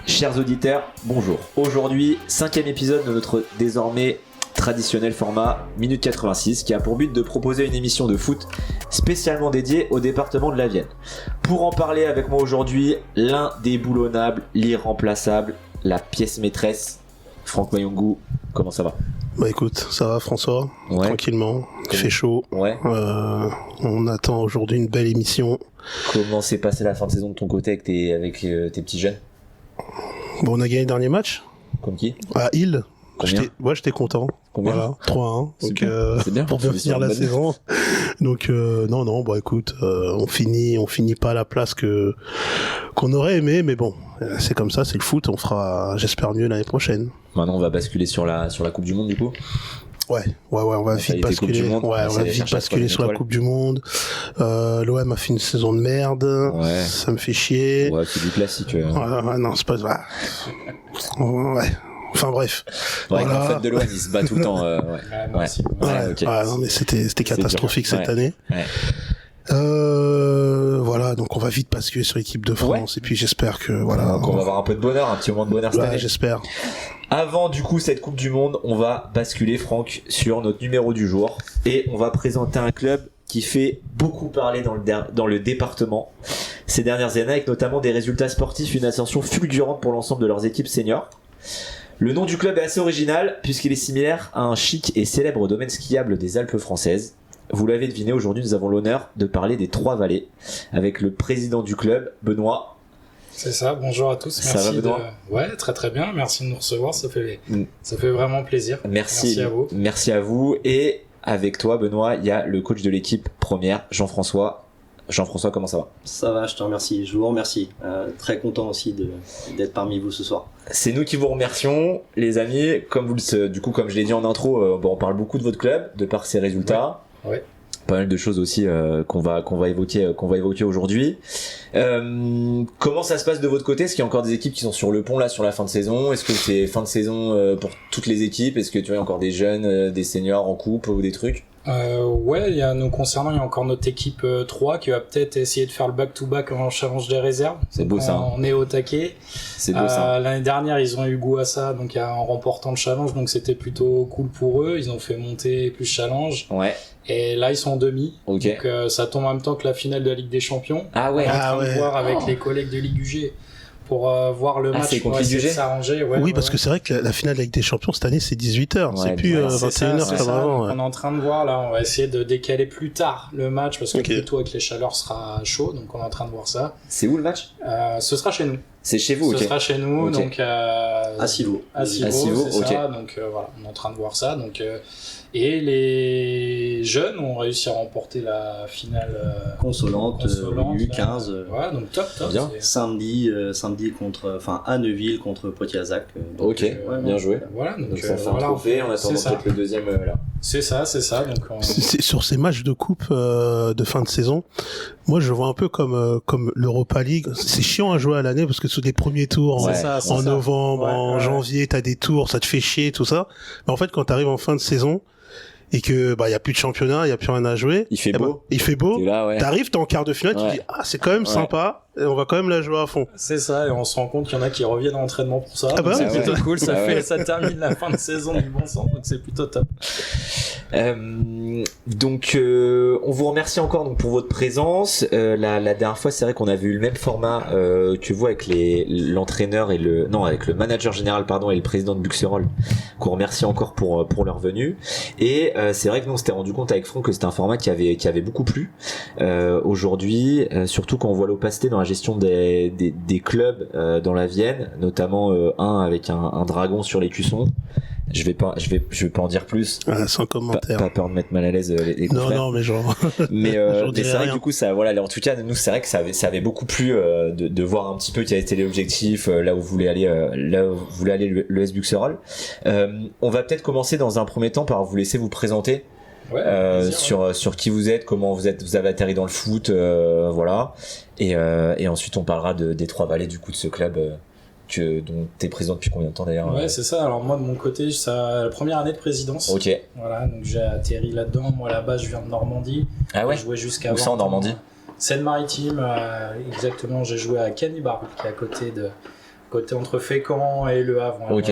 Chers auditeurs, bonjour. Aujourd'hui, 5e épisode de notre désormais traditionnel format Minute 86 qui a pour but de proposer une émission de foot spécialement dédiée au département de la Vienne. Pour en parler avec moi aujourd'hui, l'indéboulonnable, l'irremplaçable, la pièce maîtresse, Franck Mayongou. Comment ça va ? Bah écoute, ça va François, tranquillement, il fait chaud, on attend aujourd'hui une belle émission. Comment s'est passée la fin de saison de ton côté avec tes petits jeunes ? Bon, on a gagné le dernier match. Comme qui ? À Lille. Combien ? J'étais content. Combien ? Voilà, 3-1. C'est bien pour bien finir la saison. Donc non, bah écoute, on finit pas à la place qu'on aurait aimé, mais bon, c'est comme ça, c'est le foot. On fera, j'espère, mieux l'année prochaine. Maintenant, on va basculer sur la Coupe du Monde du coup. Ouais, on va vite basculer. On va vite basculer sur la Coupe du Monde. L'OM a fait une saison de merde. Ouais. Ça me fait chier. Ouais, c'est du classique. Non, c'est pas ça. Ouais. Enfin bref. Ouais, voilà. En fait, de l'OM, il se bat tout le temps. Okay. Non, mais c'était catastrophique cette année. Ouais. Voilà, donc on va vite basculer sur l'équipe de France et puis j'espère que voilà. Donc on va avoir un peu de bonheur, un petit moment de bonheur cette année. J'espère. Avant du coup cette Coupe du Monde, on va basculer Franck sur notre numéro du jour et on va présenter un club qui fait beaucoup parler dans le département ces dernières années avec notamment des résultats sportifs, une ascension fulgurante pour l'ensemble de leurs équipes seniors. Le nom du club est assez original puisqu'il est similaire à un chic et célèbre domaine skiable des Alpes françaises. Vous l'avez deviné, aujourd'hui nous avons l'honneur de parler des Trois-Vallées avec le président du club, Benoît. C'est ça, bonjour à tous. Merci. Ça va, Benoît ? Ouais, très bien, merci de nous recevoir, ça fait vraiment plaisir. Merci à vous. Merci à vous. Et avec toi Benoît, il y a le coach de l'équipe première, Jean-François. Jean-François, comment ça va ? Ça va, je te remercie, je vous remercie. Très content aussi d'être parmi vous ce soir. C'est nous qui vous remercions, les amis. Comme je l'ai dit en intro, on parle beaucoup de votre club, de par ses résultats. Ouais. Pas mal de choses aussi qu'on va évoquer aujourd'hui. Comment ça se passe de votre côté ? Est-ce qu'il y a encore des équipes qui sont sur le pont là sur la fin de saison ? Est-ce que c'est fin de saison pour toutes les équipes ? Est-ce que tu vois encore des jeunes, des seniors en coupe ou des trucs ? Nous concernant, il y a encore notre équipe 3 qui va peut-être essayer de faire le back-to-back en challenge des réserves. C'est beau ça. On est au taquet. C'est beau ça. L'année dernière, ils ont eu goût à ça, donc en remportant le challenge, donc c'était plutôt cool pour eux. Ils ont fait monter plus challenge. Ouais. Et là, ils sont en demi. Okay. Donc ça tombe en même temps que la finale de la Ligue des Champions. Ah ouais. On est en train de voir avec les collègues de Ligue UG pour voir le match pour essayer de s'arranger. Parce que c'est vrai que la finale avec des champions cette année c'est 18h, c'est plus 21h comme avant. On est en train de voir là, on va essayer de décaler plus tard le match parce que plutôt avec les chaleurs sera chaud, donc on est en train de voir ça. C'est où le match ? Ce sera chez nous. C'est chez vous, Ce sera chez nous, donc à Civaux. À Civaux, c'est ça. Donc voilà, on est en train de voir ça. Donc et les jeunes ont réussi à remporter la finale consolante U15. Ouais, donc top. Bien. Samedi à Neuville contre Poitiers-Azac. Bien joué. Voilà, donc ça fait un trophée, on attend peut-être le deuxième là. C'est ça. Donc sur ces matchs de coupe de fin de saison, moi je vois un peu comme l'Europa League. C'est chiant à jouer à l'année parce que sur des premiers tours en novembre, en janvier, t'as des tours, ça te fait chier tout ça. Mais en fait quand t'arrives en fin de saison et que y a plus de championnat, il y a plus rien à jouer. Il fait beau. T'arrives, t'es en quart de finale, tu te dis c'est quand même sympa. Et on va quand même la jouer à fond. C'est ça, et on se rend compte qu'il y en a qui reviennent à l'entraînement pour ça. C'est plutôt cool, ça termine la fin de saison du bon sens, donc c'est plutôt top. Donc on vous remercie encore donc pour votre présence. La dernière fois, c'est vrai qu'on avait eu le même format que vous avec l'entraîneur et avec le manager général et le président de Buxerolles, qu'on remercie encore pour leur venue. Et c'est vrai que nous on s'était rendu compte avec Franck que c'était un format qui avait beaucoup plu aujourd'hui, surtout quand on voit l'opacité dans la gestion des clubs dans la Vienne, notamment un avec un dragon sur l'écusson. Je vais pas en dire plus. Sans commentaire. Pas peur de mettre mal à l'aise les confrères. Non, mais genre. mais c'est vrai que du coup, ça, voilà, en tout cas, nous, c'est vrai que ça avait beaucoup plu de voir un petit peu quel était l'objectif, là où voulait aller le S Buxerolles. On va peut-être commencer dans un premier temps par vous laisser vous présenter. Sur qui vous êtes, comment vous avez atterri dans le foot, voilà. Et ensuite on parlera des Trois-Vallées, du coup, de ce club dont t'es président depuis combien de temps d'ailleurs? Ouais, c'est ça. Alors moi de mon côté, la première année de présidence. Ok. Voilà, donc j'ai atterri là-dedans. Moi là-bas, je viens de Normandie. Ah ouais. J'ai joué jusqu'à. Où ça en Normandie? Seine-Maritime, exactement. J'ai joué à Canibar, qui est à côté entre Fécamp et Le Havre. Ok.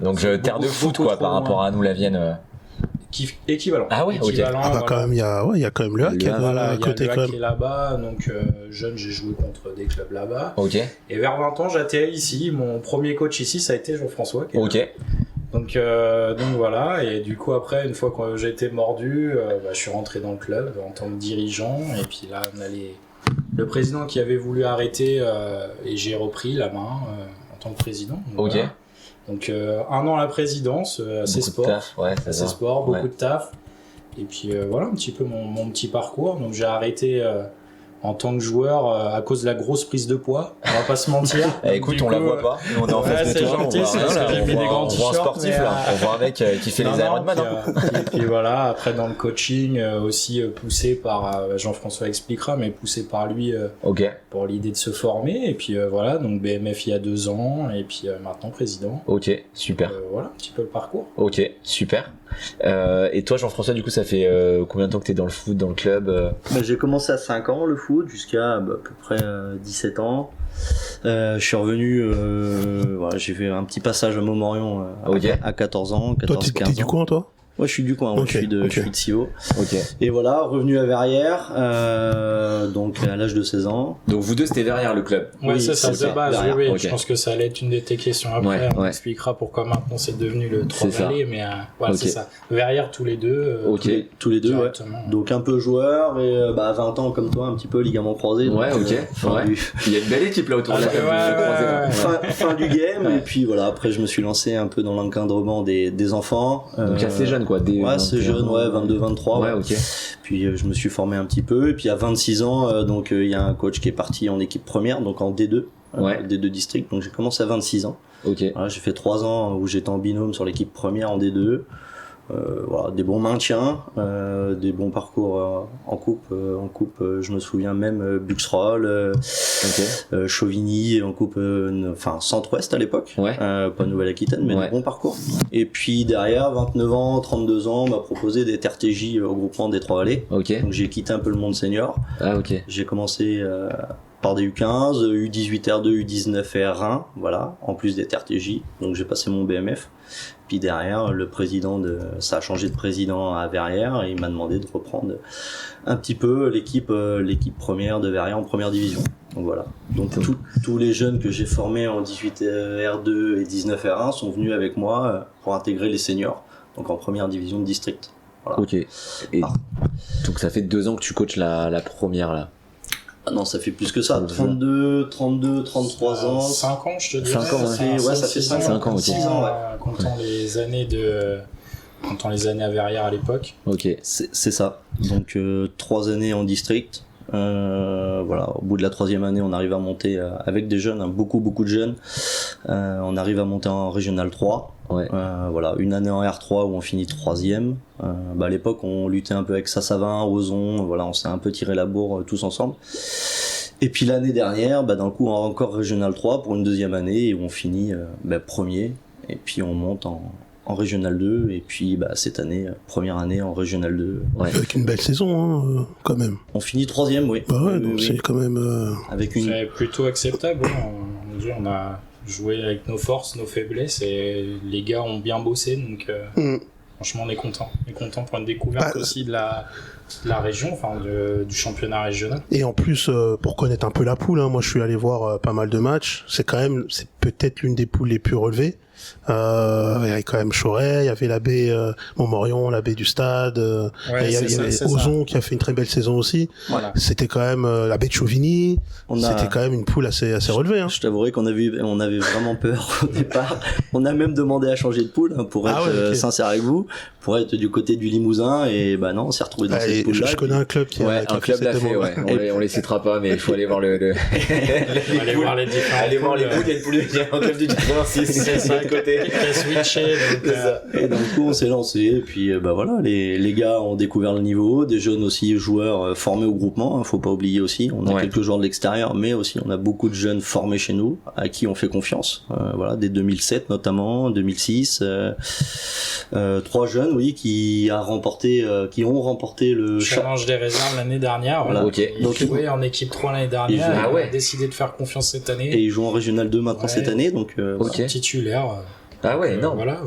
Donc terre de foot quoi par rapport à nous la Vienne. Équivalent. Ah ouais, ok. Ah bah quand même, il y a quand même le Hack à côté quand même. Qui est là-bas, donc jeune, j'ai joué contre des clubs là-bas. Ok. Et vers 20 ans, j'atterris ici. Mon premier coach ici, ça a été Jean-François. Ok. Donc voilà, et du coup après, une fois que j'ai été mordu, je suis rentré dans le club en tant que dirigeant, et puis là on a le président qui avait voulu arrêter, et j'ai repris la main en tant que président. Donc, ok. voilà. Donc 1 an à la présidence, assez beaucoup sport, de taf, ouais, assez sport, beaucoup de taf, et puis voilà un petit peu mon petit parcours. Donc j'ai arrêté en tant que joueur à cause de la grosse prise de poids, on va pas se mentir. Écoute, on la voit pas, nous on est en face de toi, gentil, on voit un sportif là, on voit un mec qui fait les Ironman. Et puis voilà, après dans le coaching aussi poussé par Jean-François expliquera, mais poussé par lui pour l'idée de se former, et puis voilà, donc BMF il y a 2 ans, et puis maintenant président. Ok, super. Voilà un petit peu le parcours. Ok, super. Et toi Jean-François, du coup ça fait combien de temps que t'es dans le foot, dans le club? J'ai commencé à 5 ans le foot jusqu'à à peu près 17 ans. Je suis revenu, voilà, j'ai fait un petit passage à Montmorillon à 14 ans, 14-15 ans. Toi t'es du coin toi? Ouais, je suis du coin, okay, je suis de Sio. Ok. Et voilà, revenu à Verrières, donc à l'âge de 16 ans. Donc vous deux c'était Verrières le club? Ouais, oui, ça de base, oui. Okay. Je pense que ça allait être une de tes questions après. On expliquera pourquoi maintenant c'est devenu le Trois-Vallées, mais voilà, c'est ça. Verrières tous les deux. Tous les deux, ouais. Donc un peu joueur et à 20 ans comme toi, un petit peu ligament croisé. Ouais, donc, Il y a une belle équipe là autour de la table. Fin du game, et puis voilà, après je me suis lancé un peu dans l'encadrement des enfants. Donc assez jeune quoi. C'est jeune, 22-23. Ouais, ok. Puis je me suis formé un petit peu, et puis à 26 ans, donc il y a un coach qui est parti en équipe première, donc en D2, D2 district, donc j'ai commencé à 26 ans. Ok. Voilà, j'ai fait 3 ans où j'étais en binôme sur l'équipe première en D2. Voilà, des bons maintiens, des bons parcours en coupe. Je me souviens même Buxerolles, Chauvigny en coupe, Centre-Ouest à l'époque, pas Nouvelle-Aquitaine, mais des bons parcours. Et puis derrière, 29 ans, 32 ans, on m'a proposé d'être RTJ au groupement des Trois-Vallées. Okay. Donc j'ai quitté un peu le monde senior. Ah, ok. J'ai commencé par des U15, U18 R2, U19 R1, voilà, en plus d'être RTJ. Donc j'ai passé mon BMF. Puis derrière, ça a changé de président à Verrières, et il m'a demandé de reprendre un petit peu l'équipe première de Verrières en première division. Donc voilà. Donc tous les jeunes que j'ai formés en 18 R2 et 19 R1 sont venus avec moi pour intégrer les seniors, donc en première division de district. Voilà. Ok. Et donc ça fait 2 ans que tu coaches la première là. Ah non, ça fait plus que ça. 32, 33 ans. 5 ans, je te dirais. 5 ans, ça fait 5 ans. 6 ans, comptant les années à Verrières à l'époque. Ok. C'est ça. Donc 3 années en district. Voilà, au bout de la 3e année, on arrive à monter avec des jeunes, beaucoup de jeunes. On arrive à monter en régional 3. Voilà, une année en R3 où on finit 3e. À l'époque, on luttait un peu avec Sassavin, Ozon. Voilà, on s'est un peu tiré la bourre tous ensemble. Et puis l'année dernière, dans le coup, encore régional 3 pour une 2e année, où on finit premier. Et puis on monte en régional 2, et puis cette année, première année en régional 2. Avec une belle saison quand même. On finit 3e, oui. Donc c'est quand même c'est plutôt acceptable. On a joué avec nos forces, nos faiblesses, et les gars ont bien bossé, donc franchement on est content. On est content pour une découverte aussi de la région, du championnat régional. Et en plus, pour connaître un peu la poule, moi je suis allé voir pas mal de matchs. C'est peut-être l'une des poules les plus relevées. Il y avait quand même Choret, il y avait la baie Montmorillon, la baie du Stade, il y avait Ozon qui a fait une très belle saison aussi. Voilà. C'était quand même la baie de Chauvigny. C'était quand même une poule assez relevée. Hein. Je t'avouerai qu'on avait vraiment peur au départ. On a même demandé à changer de poule, pour être sincère avec vous, pour être du côté du Limousin, et non, on s'est retrouvé dans cette poule-là. Je connais un club qui a fait cette demande. On les citera pas, mais il faut aller voir aller voir les poules. Il y a un club du 86. de côté. Qui a switché. Et donc, on s'est lancé. Et puis, voilà, les gars ont découvert le niveau. Des jeunes aussi joueurs formés au groupement. Faut pas oublier aussi. On a quelques joueurs de l'extérieur, mais aussi on a beaucoup de jeunes formés chez nous, à qui on fait confiance. Voilà, dès 2007 notamment, 2006. 3 jeunes, oui, qui ont remporté le challenge des réserves l'année dernière. Voilà. Donc, ils jouaient en équipe 3 l'année dernière. On a décidé de faire confiance cette année. Et ils jouent en Régional 2 maintenant cette année, donc titulaire. Ah ouais, non. Voilà,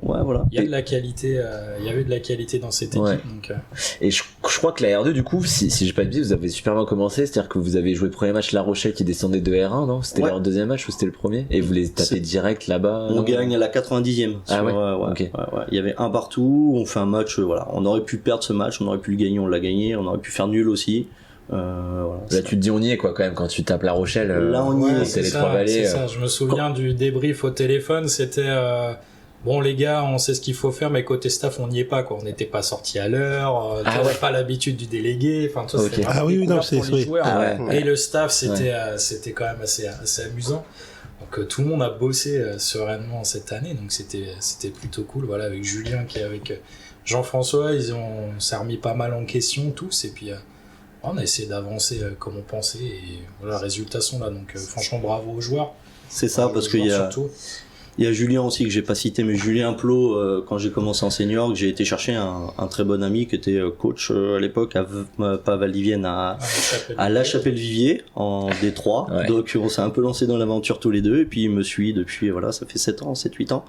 voilà. Il y a de la qualité, il y avait de la qualité dans cette équipe. Donc, Et je crois que la R2, du coup, si j'ai pas de bêtises, vous avez super bien commencé, c'est-à-dire que vous avez joué le premier match La Rochelle qui descendait de R1, non? C'était leur deuxième match ou c'était le premier? Et vous les tapez direct là-bas? On gagne à la 90e. Il y avait un partout, on fait un match, on aurait pu perdre ce match, on aurait pu le gagner, on l'a gagné, on aurait pu faire nul aussi. Là tu te dis on y est quoi quand même quand tu tapes La Rochelle. Là on y est, c'est les Trois-Vallées. C'est ça. Je me souviens du débrief au téléphone, c'était bon les gars, on sait ce qu'il faut faire, mais côté staff on n'y est pas quoi. On n'était pas sortis à l'heure, pas l'habitude du délégué. Enfin tout c'était les joueurs. Et le staff c'était quand même assez amusant. Donc tout le monde a bossé sereinement cette année, donc c'était plutôt cool. Voilà, avec Julien qui est avec Jean-François, on s'est remis pas mal en question tous et puis. On a essayé d'avancer comme on pensait et voilà, les résultats sont là. Donc franchement bravo aux joueurs. C'est ça, parce qu'il y a Julien aussi que j'ai pas cité, mais Julien Plot, quand j'ai commencé en senior, que j'ai été chercher un très bon ami qui était coach à l'époque pas Valdivienne, à La Chapelle-Vivier en D3. Ouais. Donc on s'est un peu lancé dans l'aventure tous les deux et puis il me suit depuis, ça fait 7-8 ans.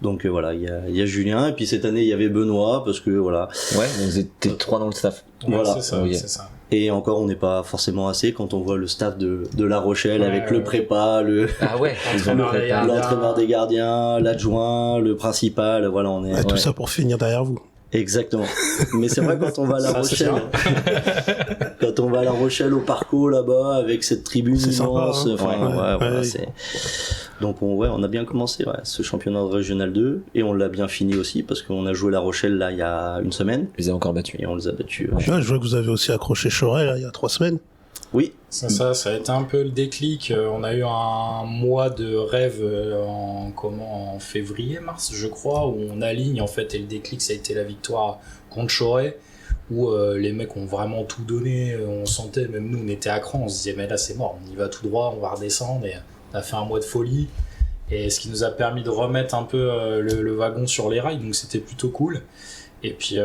Donc voilà, il y a Julien et puis cette année il y avait Benoît parce que voilà. Ouais, vous étiez 3 dans le staff. Voilà, c'est ça. Et encore, on n'est pas forcément assez quand on voit le staff de La Rochelle avec le prépa, l'entraîneur des gardiens, l'adjoint, le principal, voilà, on est. Tout ça pour finir derrière vous. Exactement. Mais c'est vrai quand on va à La Rochelle, quand on va à La Rochelle au Parco là-bas avec cette tribune immense, c'est. Donc on a bien commencé ce championnat de Régional 2 et on l'a bien fini aussi parce qu'on a joué La Rochelle là il y a une semaine. Ils ont encore battu et on les a battus. Je vois que vous avez aussi accroché Choret là il y a 3 semaines. Oui. Ça a été un peu le déclic. On a eu un mois de rêve en février-mars, je crois, où on aligne en fait, et le déclic, ça a été la victoire contre Choret, où les mecs ont vraiment tout donné. On sentait, même nous, on était à cran, on se disait, mais là, c'est mort, on y va tout droit, on va redescendre, et on a fait un mois de folie. Et ce qui nous a permis de remettre un peu le wagon sur les rails, donc c'était plutôt cool. Et puis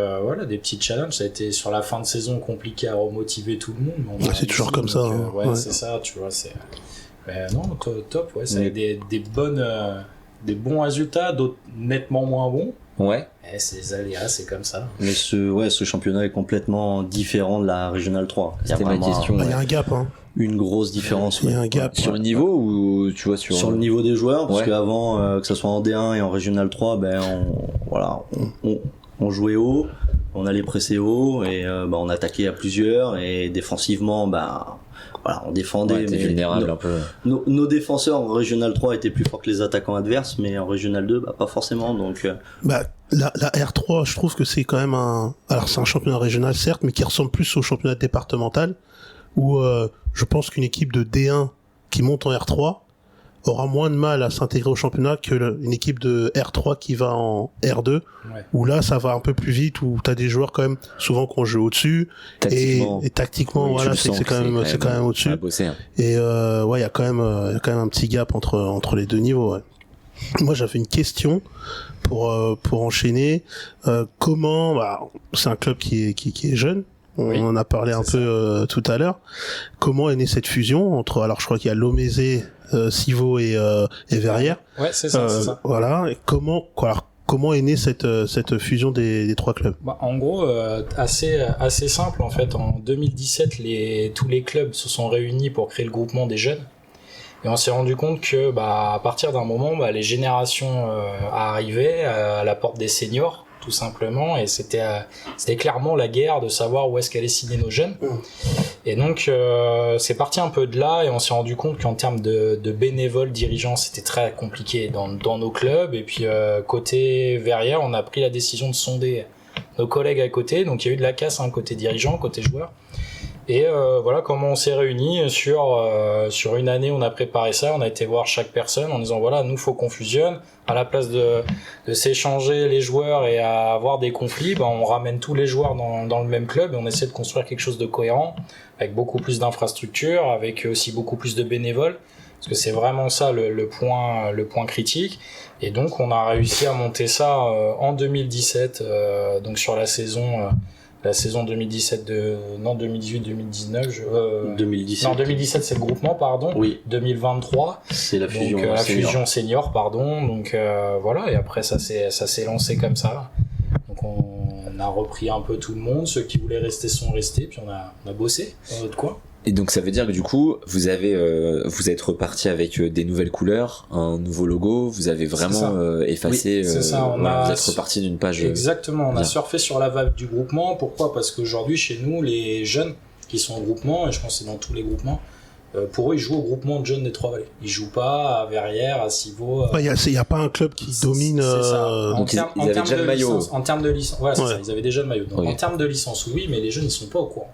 des petits challenges, ça a été sur la fin de saison compliqué à remotiver tout le monde. Mais c'est toujours comme ça. C'est ça, tu vois. Mais non, top, ça a des bons résultats, d'autres nettement moins bons. Ouais. Et c'est les aléas, c'est comme ça. Mais ce championnat est complètement différent de la Régionale 3. C'était ma question. Il y a un gap, une grosse différence. Il y a un gap. Sur le niveau ou tu vois sur le niveau des joueurs, parce qu'avant que ça soit en D1 et en Régionale 3, on jouait haut, on allait presser haut et on attaquait à plusieurs et défensivement on défendait. Mais vulnérable un peu. Nos défenseurs en Régional 3 étaient plus forts que les attaquants adverses, mais en Régional 2 pas forcément. Donc la R3, je trouve que c'est quand même alors c'est un championnat régional certes, mais qui ressemble plus au championnat départemental où je pense qu'une équipe de D1 qui monte en R3 aura moins de mal à s'intégrer au championnat que une équipe de R3 qui va en R2, où là ça va un peu plus vite, où t'as des joueurs quand même souvent qu'on joue au-dessus et tactiquement c'est quand même au-dessus. Et il y a quand même un petit gap entre les deux niveaux. Moi j'avais une question pour enchaîner. Comment c'est un club qui est jeune. On en a parlé un peu tout à l'heure. Comment est née cette fusion entre, alors je crois qu'il y a Lomézé, Civaux et Verrières. Ouais, c'est ça. Voilà. Et comment est née cette fusion des 3 clubs? En gros, assez simple en fait. En 2017, tous les clubs se sont réunis pour créer le groupement des jeunes. Et on s'est rendu compte que, à partir d'un moment, les générations arrivaient à la porte des seniors, tout simplement, et c'était clairement la guerre de savoir où est-ce qu'allaient signer nos jeunes. Et donc c'est parti un peu de là, et on s'est rendu compte qu'en termes de bénévoles dirigeants, c'était très compliqué dans nos clubs. Et puis côté Verrières, on a pris la décision de sonder nos collègues à côté, donc il y a eu de la casse côté dirigeant, côté joueur. Et voilà comment on s'est réunis sur une année. On a préparé ça, on a été voir chaque personne en disant voilà, nous faut qu'on fusionne. À la place de s'échanger les joueurs et à avoir des conflits, on ramène tous les joueurs dans le même club et on essaie de construire quelque chose de cohérent avec beaucoup plus d'infrastructures, avec aussi beaucoup plus de bénévoles, parce que c'est vraiment ça le point critique. Et donc on a réussi à monter ça en 2017, donc sur la saison 2017 2018-2019 2017. Non, 2017 c'est le groupement, pardon. Oui. 2023 c'est la fusion donc, la senior. fusion senior, pardon. Donc voilà, et après ça s'est lancé comme ça. Donc on a repris un peu tout le monde, ceux qui voulaient rester sont restés, puis on a bossé dans notre coin. Et donc ça veut dire que du coup, vous êtes reparti avec des nouvelles couleurs, un nouveau logo, vous avez vraiment effacé, oui, c'est ça. vous êtes reparti d'une page. Exactement, on a surfé sur la vague du groupement. Pourquoi ? Parce qu'aujourd'hui, chez nous, les jeunes qui sont au groupement, et je pense que c'est dans tous les groupements, pour eux, ils jouent au groupement de jeunes des Trois-Vallées. Ils jouent pas à Verrières, à Civaux. Il y a pas un club qui domine. C'est ça. Donc ils avaient déjà le maillot. En termes de licence, ouais, c'est ça, ils avaient déjà le maillot. Donc en termes de licence, oui, mais les jeunes, ils sont pas au courant.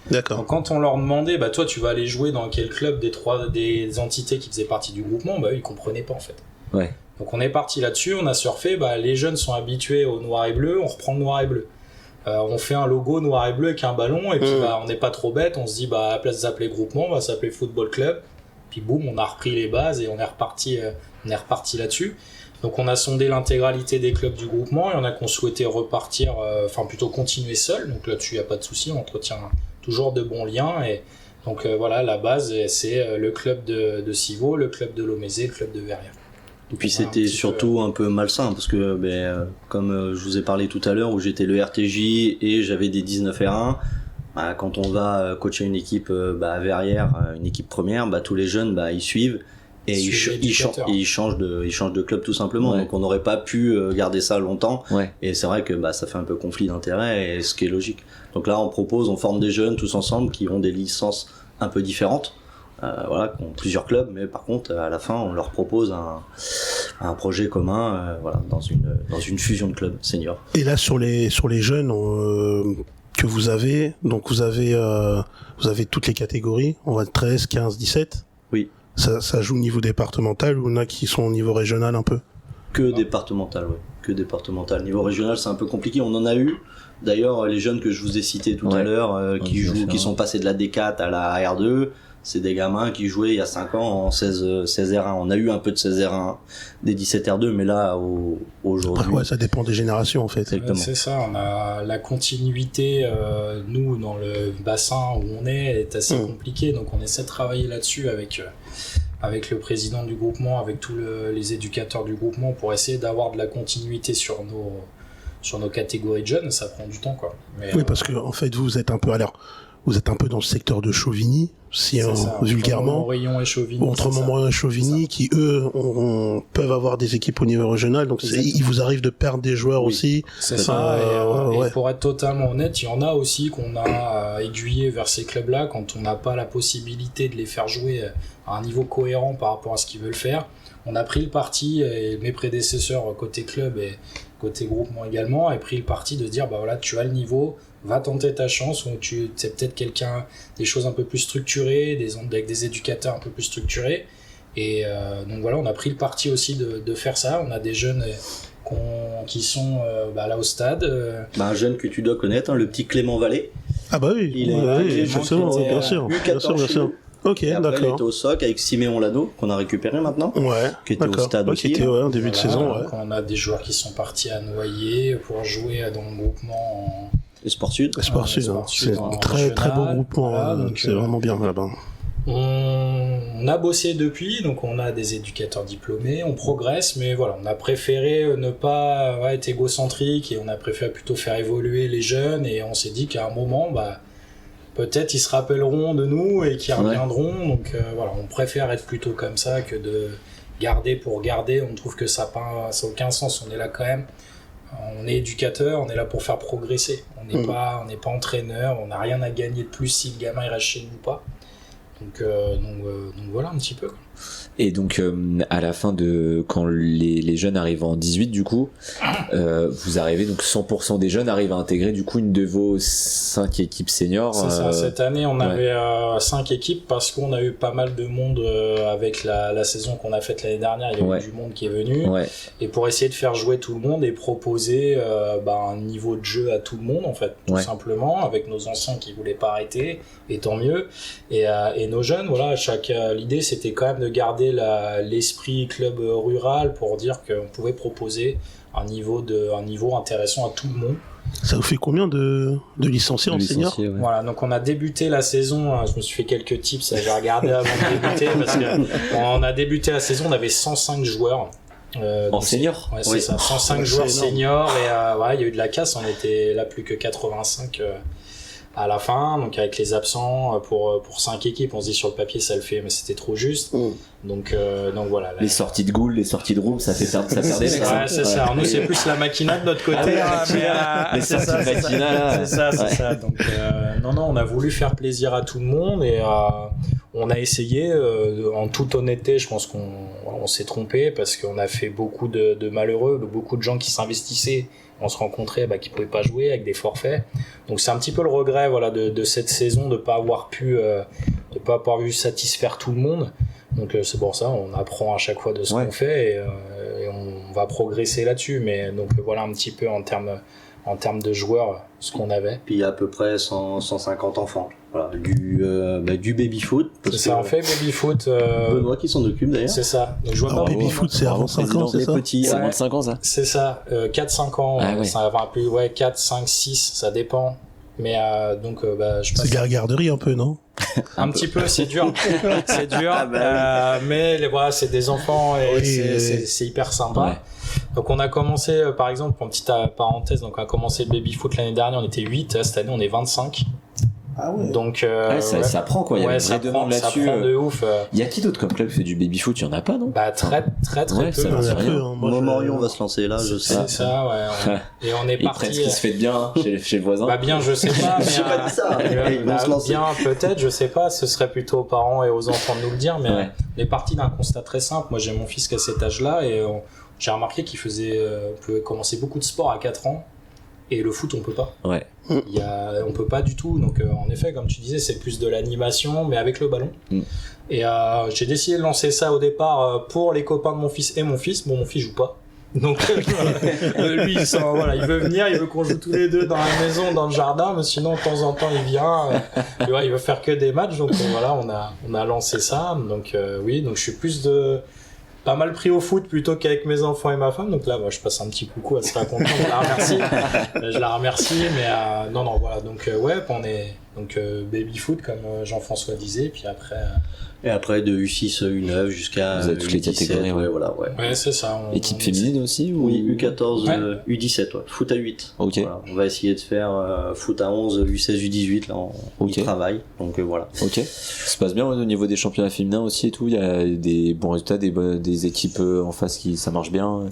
D'accord. Donc quand on leur demandait, toi tu vas aller jouer dans quel club des entités qui faisaient partie du groupement, eux ils comprenaient pas en fait. Ouais. Donc on est parti là-dessus, on a surfé, les jeunes sont habitués au noir et bleu, on reprend le noir et bleu. On fait un logo noir et bleu avec un ballon, et puis on n'est pas trop bête, on se dit à la place de s'appeler groupement, on va s'appeler football club. Puis boum, on a repris les bases et on est reparti là-dessus. Donc on a sondé l'intégralité des clubs du groupement, il y en a qui ont souhaité repartir, plutôt continuer seul, donc là-dessus il n'y a pas de souci, on entretient toujours de bons liens. Et donc voilà, la base c'est le club de Civaux, le club de Lomézé, le club de Verrières. Et puis c'était surtout un peu malsain parce que comme je vous ai parlé tout à l'heure où j'étais le RTJ et j'avais des 19 R1, quand on va coacher une équipe à Verrières, une équipe première, tous les jeunes ils suivent et ils changent de club tout simplement. Ouais. Donc on n'aurait pas pu garder ça longtemps. Ouais. Et c'est vrai que ça fait un peu conflit d'intérêts, et ce qui est logique. Donc là on forme des jeunes tous ensemble qui ont des licences un peu différentes. Qui ont plusieurs clubs, mais par contre à la fin on leur propose un projet commun dans une fusion de clubs seniors. Et là sur les jeunes que vous avez, donc vous avez toutes les catégories, on va de 13, 15, 17. Oui. Ça joue au niveau départemental ou il y en a qui sont au niveau régional un peu? Que départemental, oui. Que départemental. Niveau régional, c'est un peu compliqué. On en a eu. D'ailleurs, les jeunes que je vous ai cités tout à l'heure, qui sont passés de la D4 à la R2, c'est des gamins qui jouaient il y a 5 ans en 16 R1. On a eu un peu de 16 R1, des 17 R2, mais là, aujourd'hui... Ouais, ça dépend des générations, en fait. Exactement. C'est ça, on a la continuité, nous, dans le bassin où on est assez compliquée, donc on essaie de travailler là-dessus avec le président du groupement, avec tous les éducateurs du groupement, pour essayer d'avoir de la continuité sur nos catégories de jeunes. Ça prend du temps, quoi. Mais, oui, parce que en fait, vous êtes un peu dans le secteur de Chauvigny, vulgairement. Montmorillon et Chauvigny. Entre Montmorillon et Chauvigny, qui eux peuvent avoir des équipes au niveau régional, donc il vous arrive de perdre des joueurs aussi. C'est ça. Et pour être totalement honnête, il y en a aussi qu'on a aiguillé vers ces clubs-là quand on n'a pas la possibilité de les faire jouer à un niveau cohérent par rapport à ce qu'ils veulent faire. On a pris le parti, et mes prédécesseurs côté club et côté groupement également, ont pris le parti de se dire tu as le niveau, va tenter ta chance, ou c'est peut-être des choses un peu plus structurées, avec des éducateurs un peu plus structurés. Et donc voilà, on a pris le parti aussi de faire ça. On a des jeunes qui sont là au stade. Un jeune que tu dois connaître, le petit Clément Vallée. Ah bah oui, forcément, bien sûr. Ok, et après, d'accord. il était au SOC avec Siméon Lano, qu'on a récupéré maintenant. Ouais, qui était au stade aussi. Qui était en début de saison. Ouais. On a des joueurs qui sont partis à Noyer pour jouer dans le groupement Sport Sud. C'est un très très beau groupement. C'est vraiment bien là-bas. On a bossé depuis, donc on a des éducateurs diplômés, on progresse, mais voilà, on a préféré ne pas être égocentrique et on a préféré plutôt faire évoluer les jeunes, et on s'est dit qu'à un moment, peut-être ils se rappelleront de nous et qu'ils reviendront. Donc voilà, on préfère être plutôt comme ça que de garder pour garder. On trouve que ça n'a aucun sens. On est là quand même, on est éducateur, on est là pour faire progresser. On n'est pas entraîneur, on n'a rien à gagner de plus si le gamin il reste chez nous ou pas. Donc voilà un petit peu. Et donc à la fin de quand les jeunes arrivent en 18 du coup, vous arrivez donc 100% des jeunes arrivent à intégrer du coup une de vos 5 équipes seniors. C'est ça. Cette année on avait 5 équipes parce qu'on a eu pas mal de monde avec la saison qu'on a faite l'année dernière. Il y a eu du monde qui est venu et pour essayer de faire jouer tout le monde et proposer un niveau de jeu à tout le monde en fait tout simplement avec nos anciens qui voulaient pas arrêter et tant mieux et nos jeunes voilà l'idée c'était quand même de garder l'esprit club rural pour dire qu'on pouvait proposer un niveau intéressant à tout le monde. Ça vous fait combien de licenciés en senior? Voilà, donc on a débuté la saison, je me suis fait quelques tips, j'ai regardé avant de débuter parce que on a débuté la saison, on avait 105 joueurs. En senior? Ouais, c'est ça, 105 joueurs seniors et il y a eu de la casse, on était là plus que 85 à la fin, donc avec les absents pour 5 équipes, on se dit sur le papier ça le fait, mais c'était trop juste. Donc voilà. Les sorties de goal, les sorties de room, ça perdait. Ouais, c'est ça. Nous c'est plus la machina de notre côté. Les sorties de machina là. C'est ça. Donc non, on a voulu faire plaisir à tout le monde et on a essayé. En toute honnêteté, je pense qu'on s'est trompé parce qu'on a fait beaucoup de malheureux, beaucoup de gens qui s'investissaient. On se rencontrait qui pouvaient pas jouer avec des forfaits. Donc c'est un petit peu le regret de cette saison de pas avoir pu satisfaire tout le monde. Donc c'est pour ça on apprend à chaque fois de ce qu'on fait et on va progresser là-dessus. Mais donc voilà un petit peu en termes de joueurs ce qu'on avait. Puis il y a à peu près 150 enfants. Voilà, du baby-foot. C'est ça, on fait baby-foot. Benoît qui s'en occupe d'ailleurs. C'est ça. Donc, je vois pas baby-foot, c'est avant 5 ans, c'est ça? C'est avant 5 ans, ça? C'est ça. 4-5 ans, ça va plus, 4, 5, 6, ça dépend. Mais je passe. C'est garderie un peu, non? Un petit peu, c'est dur. C'est dur. Mais c'est des enfants et c'est hyper sympa. Ouais. Donc on a commencé, par exemple, pour une petite parenthèse, donc on a commencé le baby-foot l'année dernière, on était 8, cette année on est 25. Ah ouais. Donc ça prend quoi, il y a une vraie demande là-dessus. Ça prend de ouf. Il y a qui d'autre comme club qui fait du baby-foot? Il y en a pas, non? Très peu. Montmorion va se lancer là, je sais. C'est ça, ouais. Et on est parti. Presque qui se fait bien chez le voisin. Bien, je sais pas. J'ai pas dit ça. Ils vont se lancer. Bien, peut-être, je sais pas. Ce serait plutôt aux parents et aux enfants de nous le dire, mais on est parti d'un constat très simple. Moi, j'ai mon fils qui a cet âge-là et j'ai remarqué qu'il pouvait commencer beaucoup de sport à 4 ans. Et le foot, on peut pas. Ouais. On peut pas du tout. Donc, en effet, comme tu disais, c'est plus de l'animation, mais avec le ballon. Et j'ai décidé de lancer ça au départ pour les copains de mon fils et mon fils. Bon, mon fils joue pas. Donc, lui, il veut venir, il veut qu'on joue tous les deux dans la maison, dans le jardin, mais sinon, de temps en temps, il vient. Il veut faire que des matchs. Donc, on a lancé ça. Donc, donc je suis plus pas mal pris au foot plutôt qu'avec mes enfants et ma femme, donc là moi je passe un petit coucou à ce content, je la remercie mais non voilà, donc on est donc baby foot comme Jean-François disait, puis après et après de U6 U9 jusqu'à vous avez toutes les catégories. Ouais, c'est ça. Équipe féminine aussi ou... Oui, U14, U17, foot à 8. Ok. Voilà. On va essayer de faire foot à 11, U16, U18 là on travaille. Donc voilà. Ok. Ça se passe bien au niveau des championnats féminins aussi et tout, il y a des bons résultats, des équipes en face qui ça marche bien.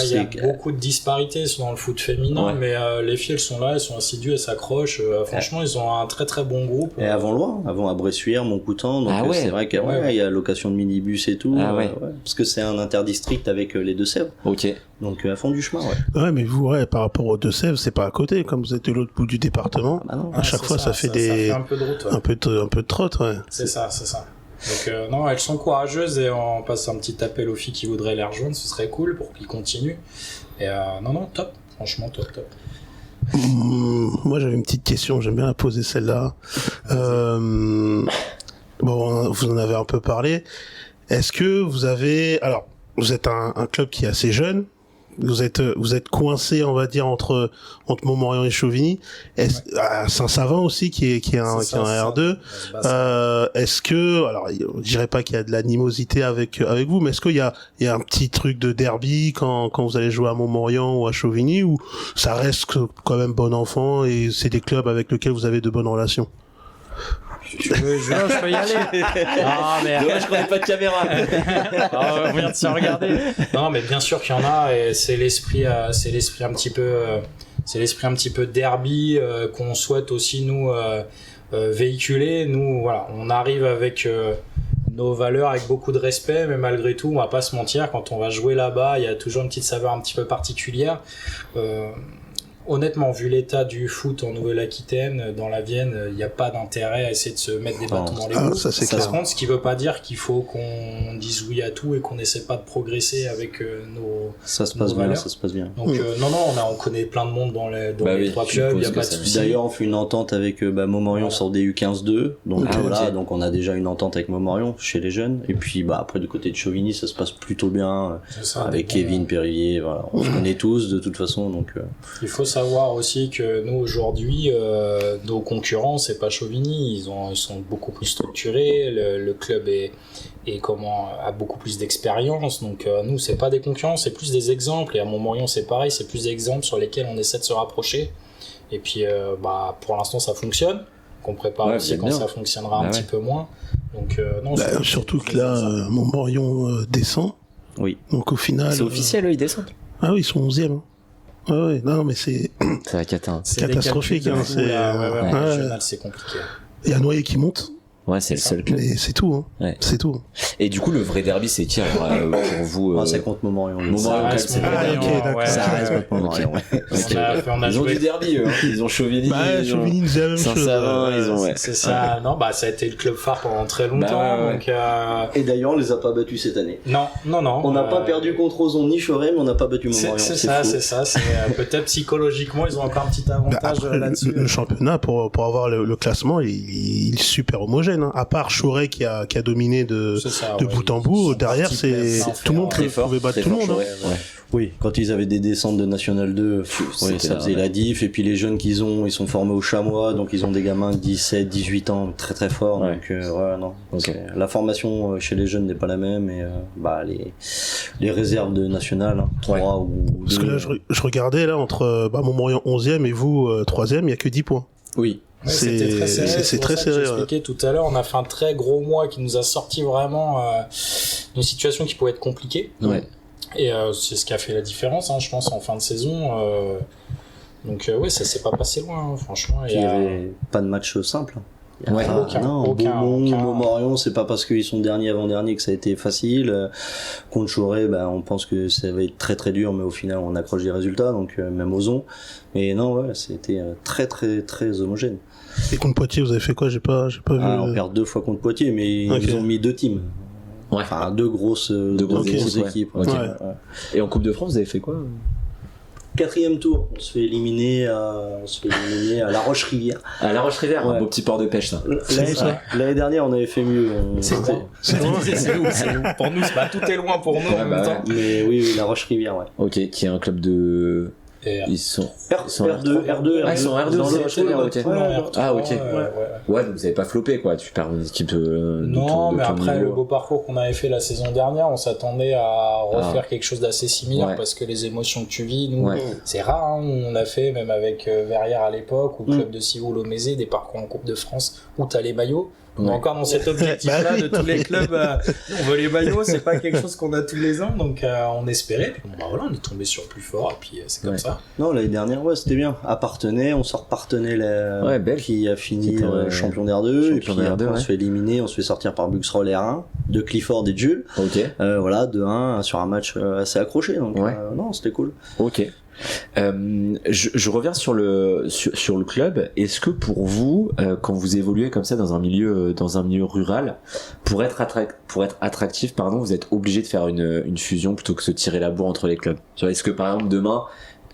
Il y a beaucoup de disparités dans le foot féminin, mais les filles elles sont là, elles sont assidues, elles s'accrochent. Franchement, ils ont un très très bon groupe. Et avant à Bressuire, Montcoutan, donc c'est vrai qu'il y a location de minibus et tout, parce que c'est un interdistrict avec les Deux-Sèvres. Ok. Donc à fond du chemin, Ouais, mais vous, par rapport aux Deux-Sèvres, c'est pas à côté, comme vous êtes de l'autre bout du département. À chaque fois, ça fait un peu de route, un peu de trotte, C'est ça. Donc non, elles sont courageuses et on passe un petit appel aux filles qui voudraient les rejoindre, ce serait cool pour qu'ils continuent. Et non, top, franchement top. Moi j'avais une petite question, j'aime bien la poser celle-là. Bon, vous en avez un peu parlé. Est-ce que vous avez... Alors, vous êtes un club qui est assez jeune. Vous êtes coincé, on va dire, entre Montmorion et Chauvigny. Saint-Savin aussi, qui est un R2. Est-ce que, alors, je dirais pas qu'il y a de l'animosité avec vous, mais est-ce qu'il y a un petit truc de derby quand vous allez jouer à Montmorion ou à Chauvigny, ou ça reste quand même bon enfant et c'est des clubs avec lesquels vous avez de bonnes relations? Je peux y aller. Non, mais dommage qu'on n'ait pas de caméra. On vient de se regarder. Non, mais bien sûr qu'il y en a, et c'est l'esprit un petit peu l'esprit un petit peu derby qu'on souhaite aussi nous véhiculer. Nous, voilà, on arrive avec nos valeurs avec beaucoup de respect, mais malgré tout, on va pas se mentir, quand on va jouer là-bas, il y a toujours une petite saveur un petit peu particulière. Honnêtement, vu l'état du foot en Nouvelle-Aquitaine, dans la Vienne, il n'y a pas d'intérêt à essayer de se mettre des bâtons dans les roues. Ça, c'est clair. Par contre, ce qui ne veut pas dire qu'il faut qu'on dise oui à tout et qu'on n'essaie pas de progresser avec nos Ça se passe bien, ça se passe bien. Donc non, on connaît plein de monde dans les trois clubs, il n'y a pas de souci. D'ailleurs, on fait une entente avec Montmorillon sur des U15-2, donc donc on a déjà une entente avec Montmorillon chez les jeunes. Et puis après du côté de Chauvigny, ça se passe plutôt bien avec Kevin Perrier. Voilà. On se connaît tous de toute façon, donc. Il faut savoir aussi que nous aujourd'hui, nos concurrents, c'est pas Chauvigny, ils sont beaucoup plus structurés, le club a beaucoup plus d'expérience, donc nous c'est pas des concurrents, c'est plus des exemples, et à Montmorillon c'est pareil, c'est plus des exemples sur lesquels on essaie de se rapprocher, et puis pour l'instant ça fonctionne, qu'on prépare aussi quand ça fonctionnera un petit peu moins, donc non. Surtout que là, Montmorillon descend, donc au final... C'est officiel, ils descendent. Ah oui, ils sont 11e. Ouais, non, mais c'est la cata. C'est catastrophique. C'est compliqué. Il y a Noyer qui monte. Ouais, c'est le seul club. Mais c'est tout, hein. Ouais. C'est tout. Et du coup, le vrai derby, c'est qui alors pour vous c'est contre Montmorillon. Montmorillon, c'est d'accord. Ça reste contre Montmorillon. Ils ont du derby, eux. Ils ont Chauvigny. Chauvigny, c'est la même chose. Ils ont, c'est ça. Non, ça a été le club phare pendant très longtemps. Donc, et d'ailleurs, on les a pas battus cette année. Non. On n'a pas perdu contre Ozon ni Choret, mais on n'a pas battu Montmorillon. C'est ça. Peut-être psychologiquement, ils ont encore un petit avantage là-dessus. Le championnat, pour avoir le classement, il est super homogène. À part Choret qui a dominé de bout en bout, derrière tout le monde pouvait battre tout le monde. Oui, quand ils avaient des descentes de National 2, ça faisait la diff, et puis les jeunes qu'ils ont, ils sont formés au Chamois, donc ils ont des gamins de 17, 18 ans très très forts, donc non. La formation chez les jeunes n'est pas la même, et les réserves de National, 3 ou 2. Parce que là, je regardais là entre Montmorillon 11e et vous 3e, il n'y a que 10 points. Oui. Ouais, c'était très serré. C'est très serré. J'expliquais tout à l'heure, on a fait un très gros mois qui nous a sorti vraiment d'une situation qui pouvait être compliquée. Ouais. Et c'est ce qui a fait la différence, je pense, en fin de saison. Donc ça s'est pas passé loin, franchement. Il y avait pas de match simple. Aucun. Montmorillon, c'est pas parce qu'ils sont derniers avant-dernier que ça a été facile. Contre Choret, on pense que ça va être très très dur, mais au final on accroche des résultats, donc même Ozon. Mais non, c'était très très très homogène. Et contre Poitiers, vous avez fait quoi? J'ai pas vu. On perd 2 fois contre Poitiers, mais ils ont mis 2 teams. Ouais. Enfin, deux grosses équipes. Ouais. Et en Coupe de France, vous avez fait quoi? 4e tour, on se fait éliminer à La Roche-Rivière. À La Roche-Rivière, un beau petit port de pêche, ça. L'année dernière, on avait fait mieux. C'est loin. Pour nous, tout est loin pour nous en même temps. Mais oui, La Roche-Rivière, Ok, qui est un club de... Ils sont R2. Ah, ils sont R2 dans ok. Ah, ok. Ouais, donc vous avez pas floppé, quoi. Tu perds une équipe non, mais après, le beau parcours qu'on avait fait la saison dernière, on s'attendait à refaire quelque chose d'assez similaire parce que les émotions que tu vis, nous, c'est rare. On a fait, même avec Verrières à l'époque, ou le club de Civoule au Mézé, des parcours en Coupe de France où t'as les maillots. On est encore dans cet objectif-là de tous les clubs. On veut les maillots, c'est pas quelque chose qu'on a tous les ans, donc on espérait. Puis on est tombé sur plus fort, et puis c'est comme ça. Non, l'année dernière, c'était bien. Appartenait, on sort Partenay, qui a fini champion d'R2, et puis après, on se fait éliminer, on se fait sortir par Buxroll R1, de Clifford et de Jules. Voilà, 2-1 sur un match assez accroché, donc non, c'était cool. Ok. Je reviens sur le club. Est-ce que pour vous, quand vous évoluez comme ça dans un milieu rural, pour être attractif, vous êtes obligé de faire une fusion plutôt que de se tirer la bourre entre les clubs? Est-ce que par exemple demain,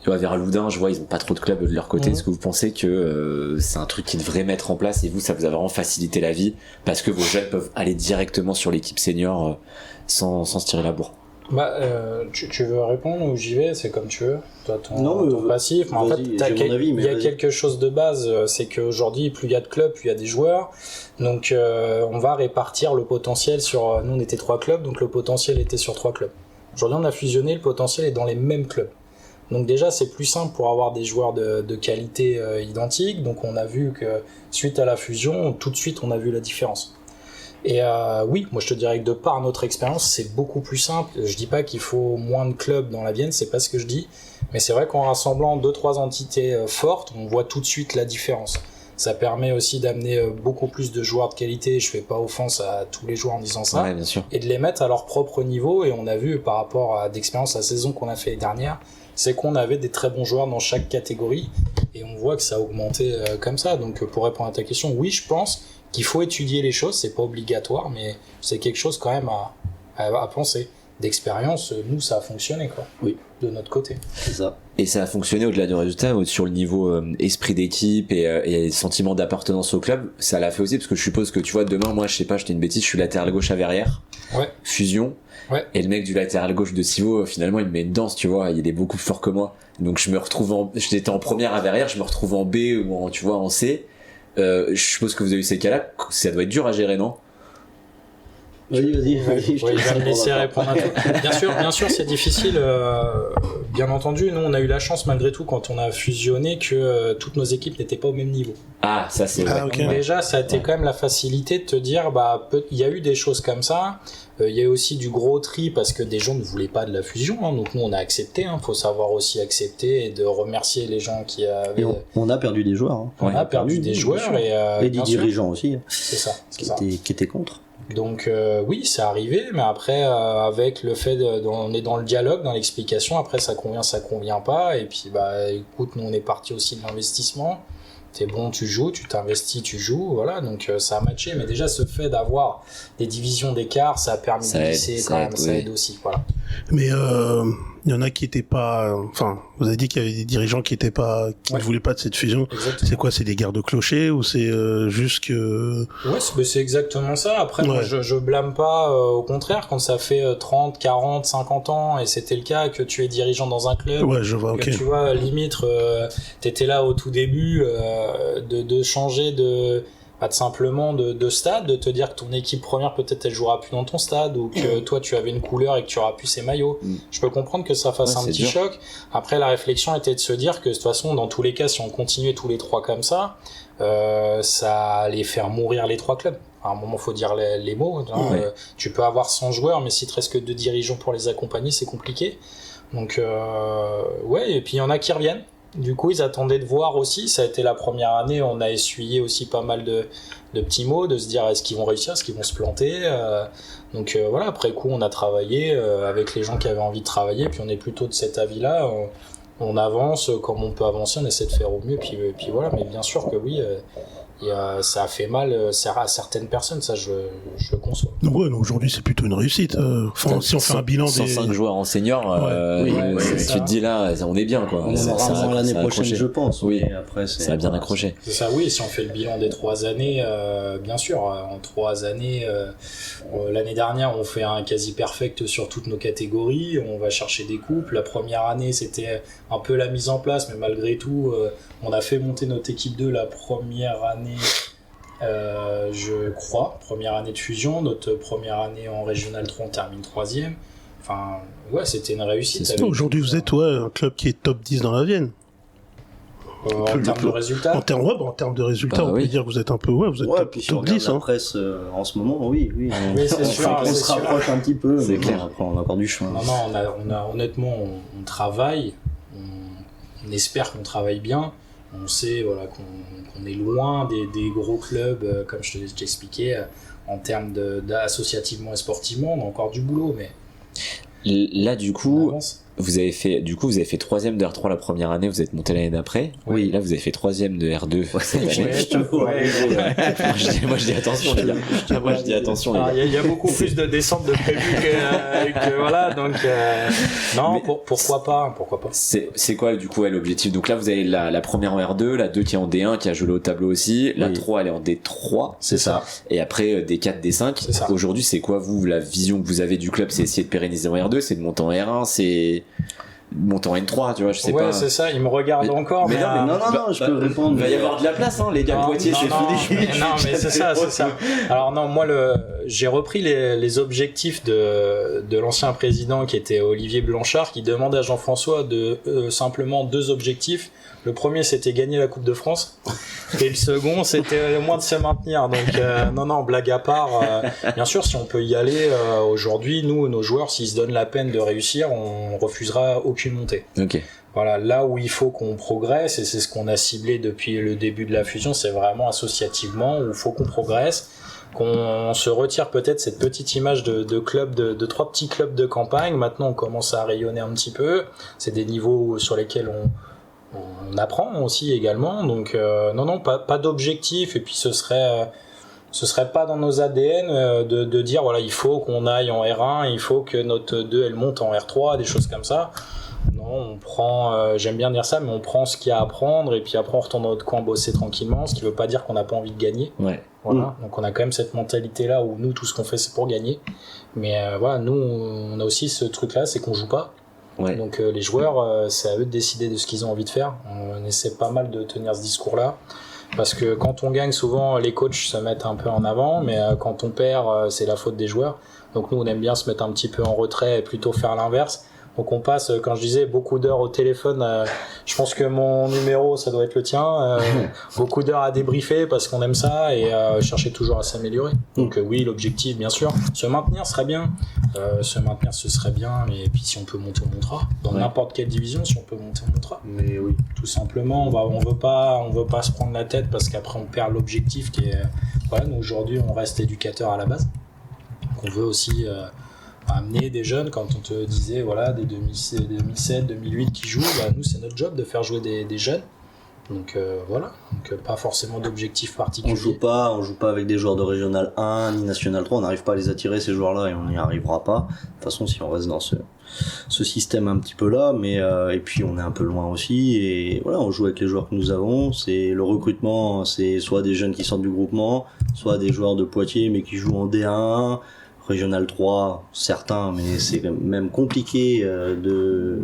vers Loudun, je vois ils ont pas trop de clubs de leur côté. Est-ce que vous pensez que c'est un truc qu'ils devraient mettre en place, et vous, ça vous a vraiment facilité la vie parce que vos jeunes peuvent aller directement sur l'équipe senior sans se tirer la bourre? Tu veux répondre ou j'y vais? C'est comme tu veux. Toi, ton passif. En fait, il y a quelque chose de base, c'est qu'aujourd'hui, plus il y a de clubs, plus il y a des joueurs. Donc, on va répartir le potentiel sur. Nous, on était 3 clubs, donc le potentiel était sur 3 clubs. Aujourd'hui, on a fusionné, le potentiel est dans les mêmes clubs. Donc déjà, c'est plus simple pour avoir des joueurs de qualité identique. Donc, on a vu que suite à la fusion, tout de suite, on a vu la différence. Et oui, moi je te dirais que de par notre expérience, c'est beaucoup plus simple. Je dis pas qu'il faut moins de clubs dans la Vienne, c'est pas ce que je dis, Mais c'est vrai qu'en rassemblant 2-3 entités fortes, on voit tout de suite la différence. Ça permet aussi d'amener beaucoup plus de joueurs de qualité. Je fais pas offense à tous les joueurs en disant ça. Ouais, bien sûr. Et de les mettre à leur propre niveau. Et on a vu par rapport à d'expérience la saison qu'on a fait l'année dernière, c'est qu'on avait des très bons joueurs dans chaque catégorie. Et on voit que ça a augmenté comme ça. Donc pour répondre à ta question, oui, je pense qu'il faut étudier les choses. C'est pas obligatoire, mais c'est quelque chose quand même à penser. D'expérience, nous, ça a fonctionné, quoi. Oui. De notre côté. C'est ça. Et ça a fonctionné au-delà du résultat, sur le niveau esprit d'équipe et sentiment d'appartenance au club. Ça l'a fait aussi, parce que je suppose que, tu vois, demain, moi, je sais pas, je dis une bêtise, je suis latéral gauche à Verrières. Ouais. Fusion. Ouais. Et le mec du latéral gauche de Civaux, finalement, il me met une danse, tu vois, il est beaucoup plus fort que moi. Donc je me retrouve j'étais en première à Verrières, je me retrouve en B ou en, tu vois, en C. Je suppose que vous avez eu ces cas-là, ça doit être dur à gérer, non? Vas-y. Oui, je vais me laisser répondre à tout. Bien sûr, c'est difficile. Bien entendu, nous, on a eu la chance, malgré tout, quand on a fusionné, que toutes nos équipes n'étaient pas au même niveau. Ah, ça c'est vrai. Okay. Donc déjà, ça a été quand même la facilité de te dire, il y a eu des choses comme ça. Il y a eu aussi du gros tri parce que des gens ne voulaient pas de la fusion. Donc nous, on a accepté. Faut savoir aussi accepter et de remercier les gens qui avaient. Et on a perdu des joueurs. On a perdu des joueurs et des dirigeants aussi. C'est ça. Qui étaient contre. Donc oui, c'est arrivé, mais après avec le fait on est dans le dialogue, dans l'explication, après ça convient pas, et puis écoute, nous on est parti aussi de l'investissement. T'es bon, tu joues, tu t'investis, tu joues, voilà, donc ça a matché. Mais déjà ce fait d'avoir des divisions d'écart, ça a permis de glisser quand même, ça aide aussi, voilà. Mais il y en a qui étaient pas, enfin, vous avez dit qu'il y avait des dirigeants qui ne voulaient pas de cette fusion. Exactement. C'est quoi, c'est des guerres de clochers ou c'est juste que... Ouais, c'est exactement ça. Après, moi, je blâme pas, au contraire, quand ça fait 30, 40, 50 ans, et c'était le cas, que tu es dirigeant dans un club. Ouais, je vois, ok. Tu vois, limite, t'étais là au tout début, de changer simplement de stade, de te dire que ton équipe première peut-être elle jouera plus dans ton stade, ou que toi tu avais une couleur et que tu auras plus ces maillots. Je peux comprendre que ça fasse un petit choc. Après, la réflexion était de se dire que de toute façon, dans tous les cas, si on continuait tous les trois comme ça allait faire mourir les trois clubs. À un moment, faut dire les mots. Tu peux avoir 100 joueurs, mais si tu restes que 2 dirigeants pour les accompagner, c'est compliqué. Donc et puis il y en a qui reviennent. Du coup, ils attendaient de voir aussi. Ça a été la première année. On a essuyé aussi pas mal de petits mots, de se dire est-ce qu'ils vont réussir, est-ce qu'ils vont se planter. Donc voilà. Après coup, on a travaillé avec les gens qui avaient envie de travailler. Puis on est plutôt de cet avis-là. On avance comme on peut avancer. On essaie de faire au mieux. Puis voilà. Mais bien sûr que oui. Ça a fait mal à certaines personnes, ça je le conçois. Ouais, aujourd'hui c'est plutôt une réussite. Si on fait un bilan 105 joueurs en senior, tu te dis là, on est bien quoi. On en aura l'année prochaine, je pense. Oui, après ça a bien accroché. C'est ça, oui. Si on fait le bilan des 3 années, bien sûr, en 3 années, l'année dernière on fait un quasi perfect sur toutes nos catégories. On va chercher des coupes. La première année c'était un peu la mise en place, mais malgré tout, on a fait monter notre équipe 2 la première année. Je crois, première année de fusion, notre première année en Régional 3, on termine 3e. Enfin, c'était une réussite. Aujourd'hui, vous êtes un club qui est top 10 dans la Vienne. En termes de résultats. En termes de résultats, on peut dire que vous êtes un peu, vous êtes puis top 10. La presse, en ce moment, oui, c'est sûr. On se rapproche un petit peu. C'est clair. Après, on a encore du chemin. Non, honnêtement, on travaille. On espère qu'on travaille bien. On sait qu'on est loin des gros clubs, comme je t'expliquais, en termes d'associativement et sportivement, on a encore du boulot, mais là du coup vous avez fait 3ème de R3 la première année, vous êtes monté l'année d'après. Oui. Là vous avez fait 3ème de R2 cette année. Moi je dis attention les gars. Moi je dis attention les gars. Il y a beaucoup plus de descentes de prévu que voilà, donc non, mais pourquoi pas. C'est quoi du coup l'objectif? Donc là vous avez la première en R2, la 2 qui est en D1 qui a joué au tableau aussi, la 3 elle est en D3, c'est ça. Et après D4, D5. Aujourd'hui c'est quoi la vision que vous avez du club? C'est essayer de pérenniser en R2, c'est de monter en R1, c'est monter en N3, tu vois, je sais pas. Ouais, c'est ça, il me regarde encore. Mais non, je peux répondre. Il va y avoir de la place, les gars. Poitiers, c'est fini. Non, mais c'est ça. Alors non, moi, j'ai repris les objectifs de l'ancien président qui était Olivier Blanchard, qui demandait à Jean-François de simplement 2 objectifs. Le premier, c'était gagner la Coupe de France, et le second, c'était au moins de se maintenir. Donc non, blague à part, bien sûr, si on peut y aller aujourd'hui, nous, nos joueurs, s'ils se donnent la peine de réussir, on refusera aucune montée. Ok. Voilà, là où il faut qu'on progresse, et c'est ce qu'on a ciblé depuis le début de la fusion, c'est vraiment associativement, où il faut qu'on progresse, qu'on se retire peut-être cette petite image de club, de 3 petits clubs de campagne. Maintenant, on commence à rayonner un petit peu. C'est des niveaux sur lesquels on apprend aussi également. Donc, non, pas d'objectif. Et puis, ce serait pas dans nos ADN de dire, voilà, il faut qu'on aille en R1, il faut que notre 2, elle monte en R3, des choses comme ça. Non, on prend, j'aime bien dire ça, mais on prend ce qu'il y a à prendre, et puis après on retourne dans notre coin bosser tranquillement, ce qui veut pas dire qu'on n'a pas envie de gagner. Ouais. Voilà. Donc on a quand même cette mentalité là où nous, tout ce qu'on fait c'est pour gagner. Mais voilà, nous on a aussi ce truc là, c'est qu'on joue pas. Ouais. Donc les joueurs, c'est à eux de décider de ce qu'ils ont envie de faire. On essaie pas mal de tenir ce discours là. Parce que quand on gagne, souvent les coachs se mettent un peu en avant, mais quand on perd, c'est la faute des joueurs. Donc nous on aime bien se mettre un petit peu en retrait et plutôt faire l'inverse. Donc on passe, quand je disais, beaucoup d'heures au téléphone. Je pense que mon numéro, ça doit être le tien. Beaucoup d'heures à débriefer parce qu'on aime ça et chercher toujours à s'améliorer. Donc oui, l'objectif, bien sûr, se maintenir serait bien. Se maintenir, ce serait bien. Et puis si on peut monter, on montera. Dans n'importe quelle division, si on peut monter, on montera. Mais oui, tout simplement, on veut pas se prendre la tête parce qu'après on perd l'objectif qui est. Voilà, nous aujourd'hui, on reste éducateur à la base. Donc on veut aussi. Amener des jeunes, quand on te disait voilà des 2007, 2008 qui jouent, bah, nous c'est notre job de faire jouer des jeunes. Donc voilà, donc pas forcément d'objectif particulier. On joue pas avec des joueurs de Régional 1 ni National 3, on n'arrive pas à les attirer ces joueurs-là et on n'y arrivera pas. De toute façon, si on reste dans ce système un petit peu là, mais et puis on est un peu loin aussi et voilà, on joue avec les joueurs que nous avons. C'est le recrutement, c'est soit des jeunes qui sortent du groupement, soit des joueurs de Poitiers mais qui jouent en D1. Régional 3, certains, mais c'est même compliqué de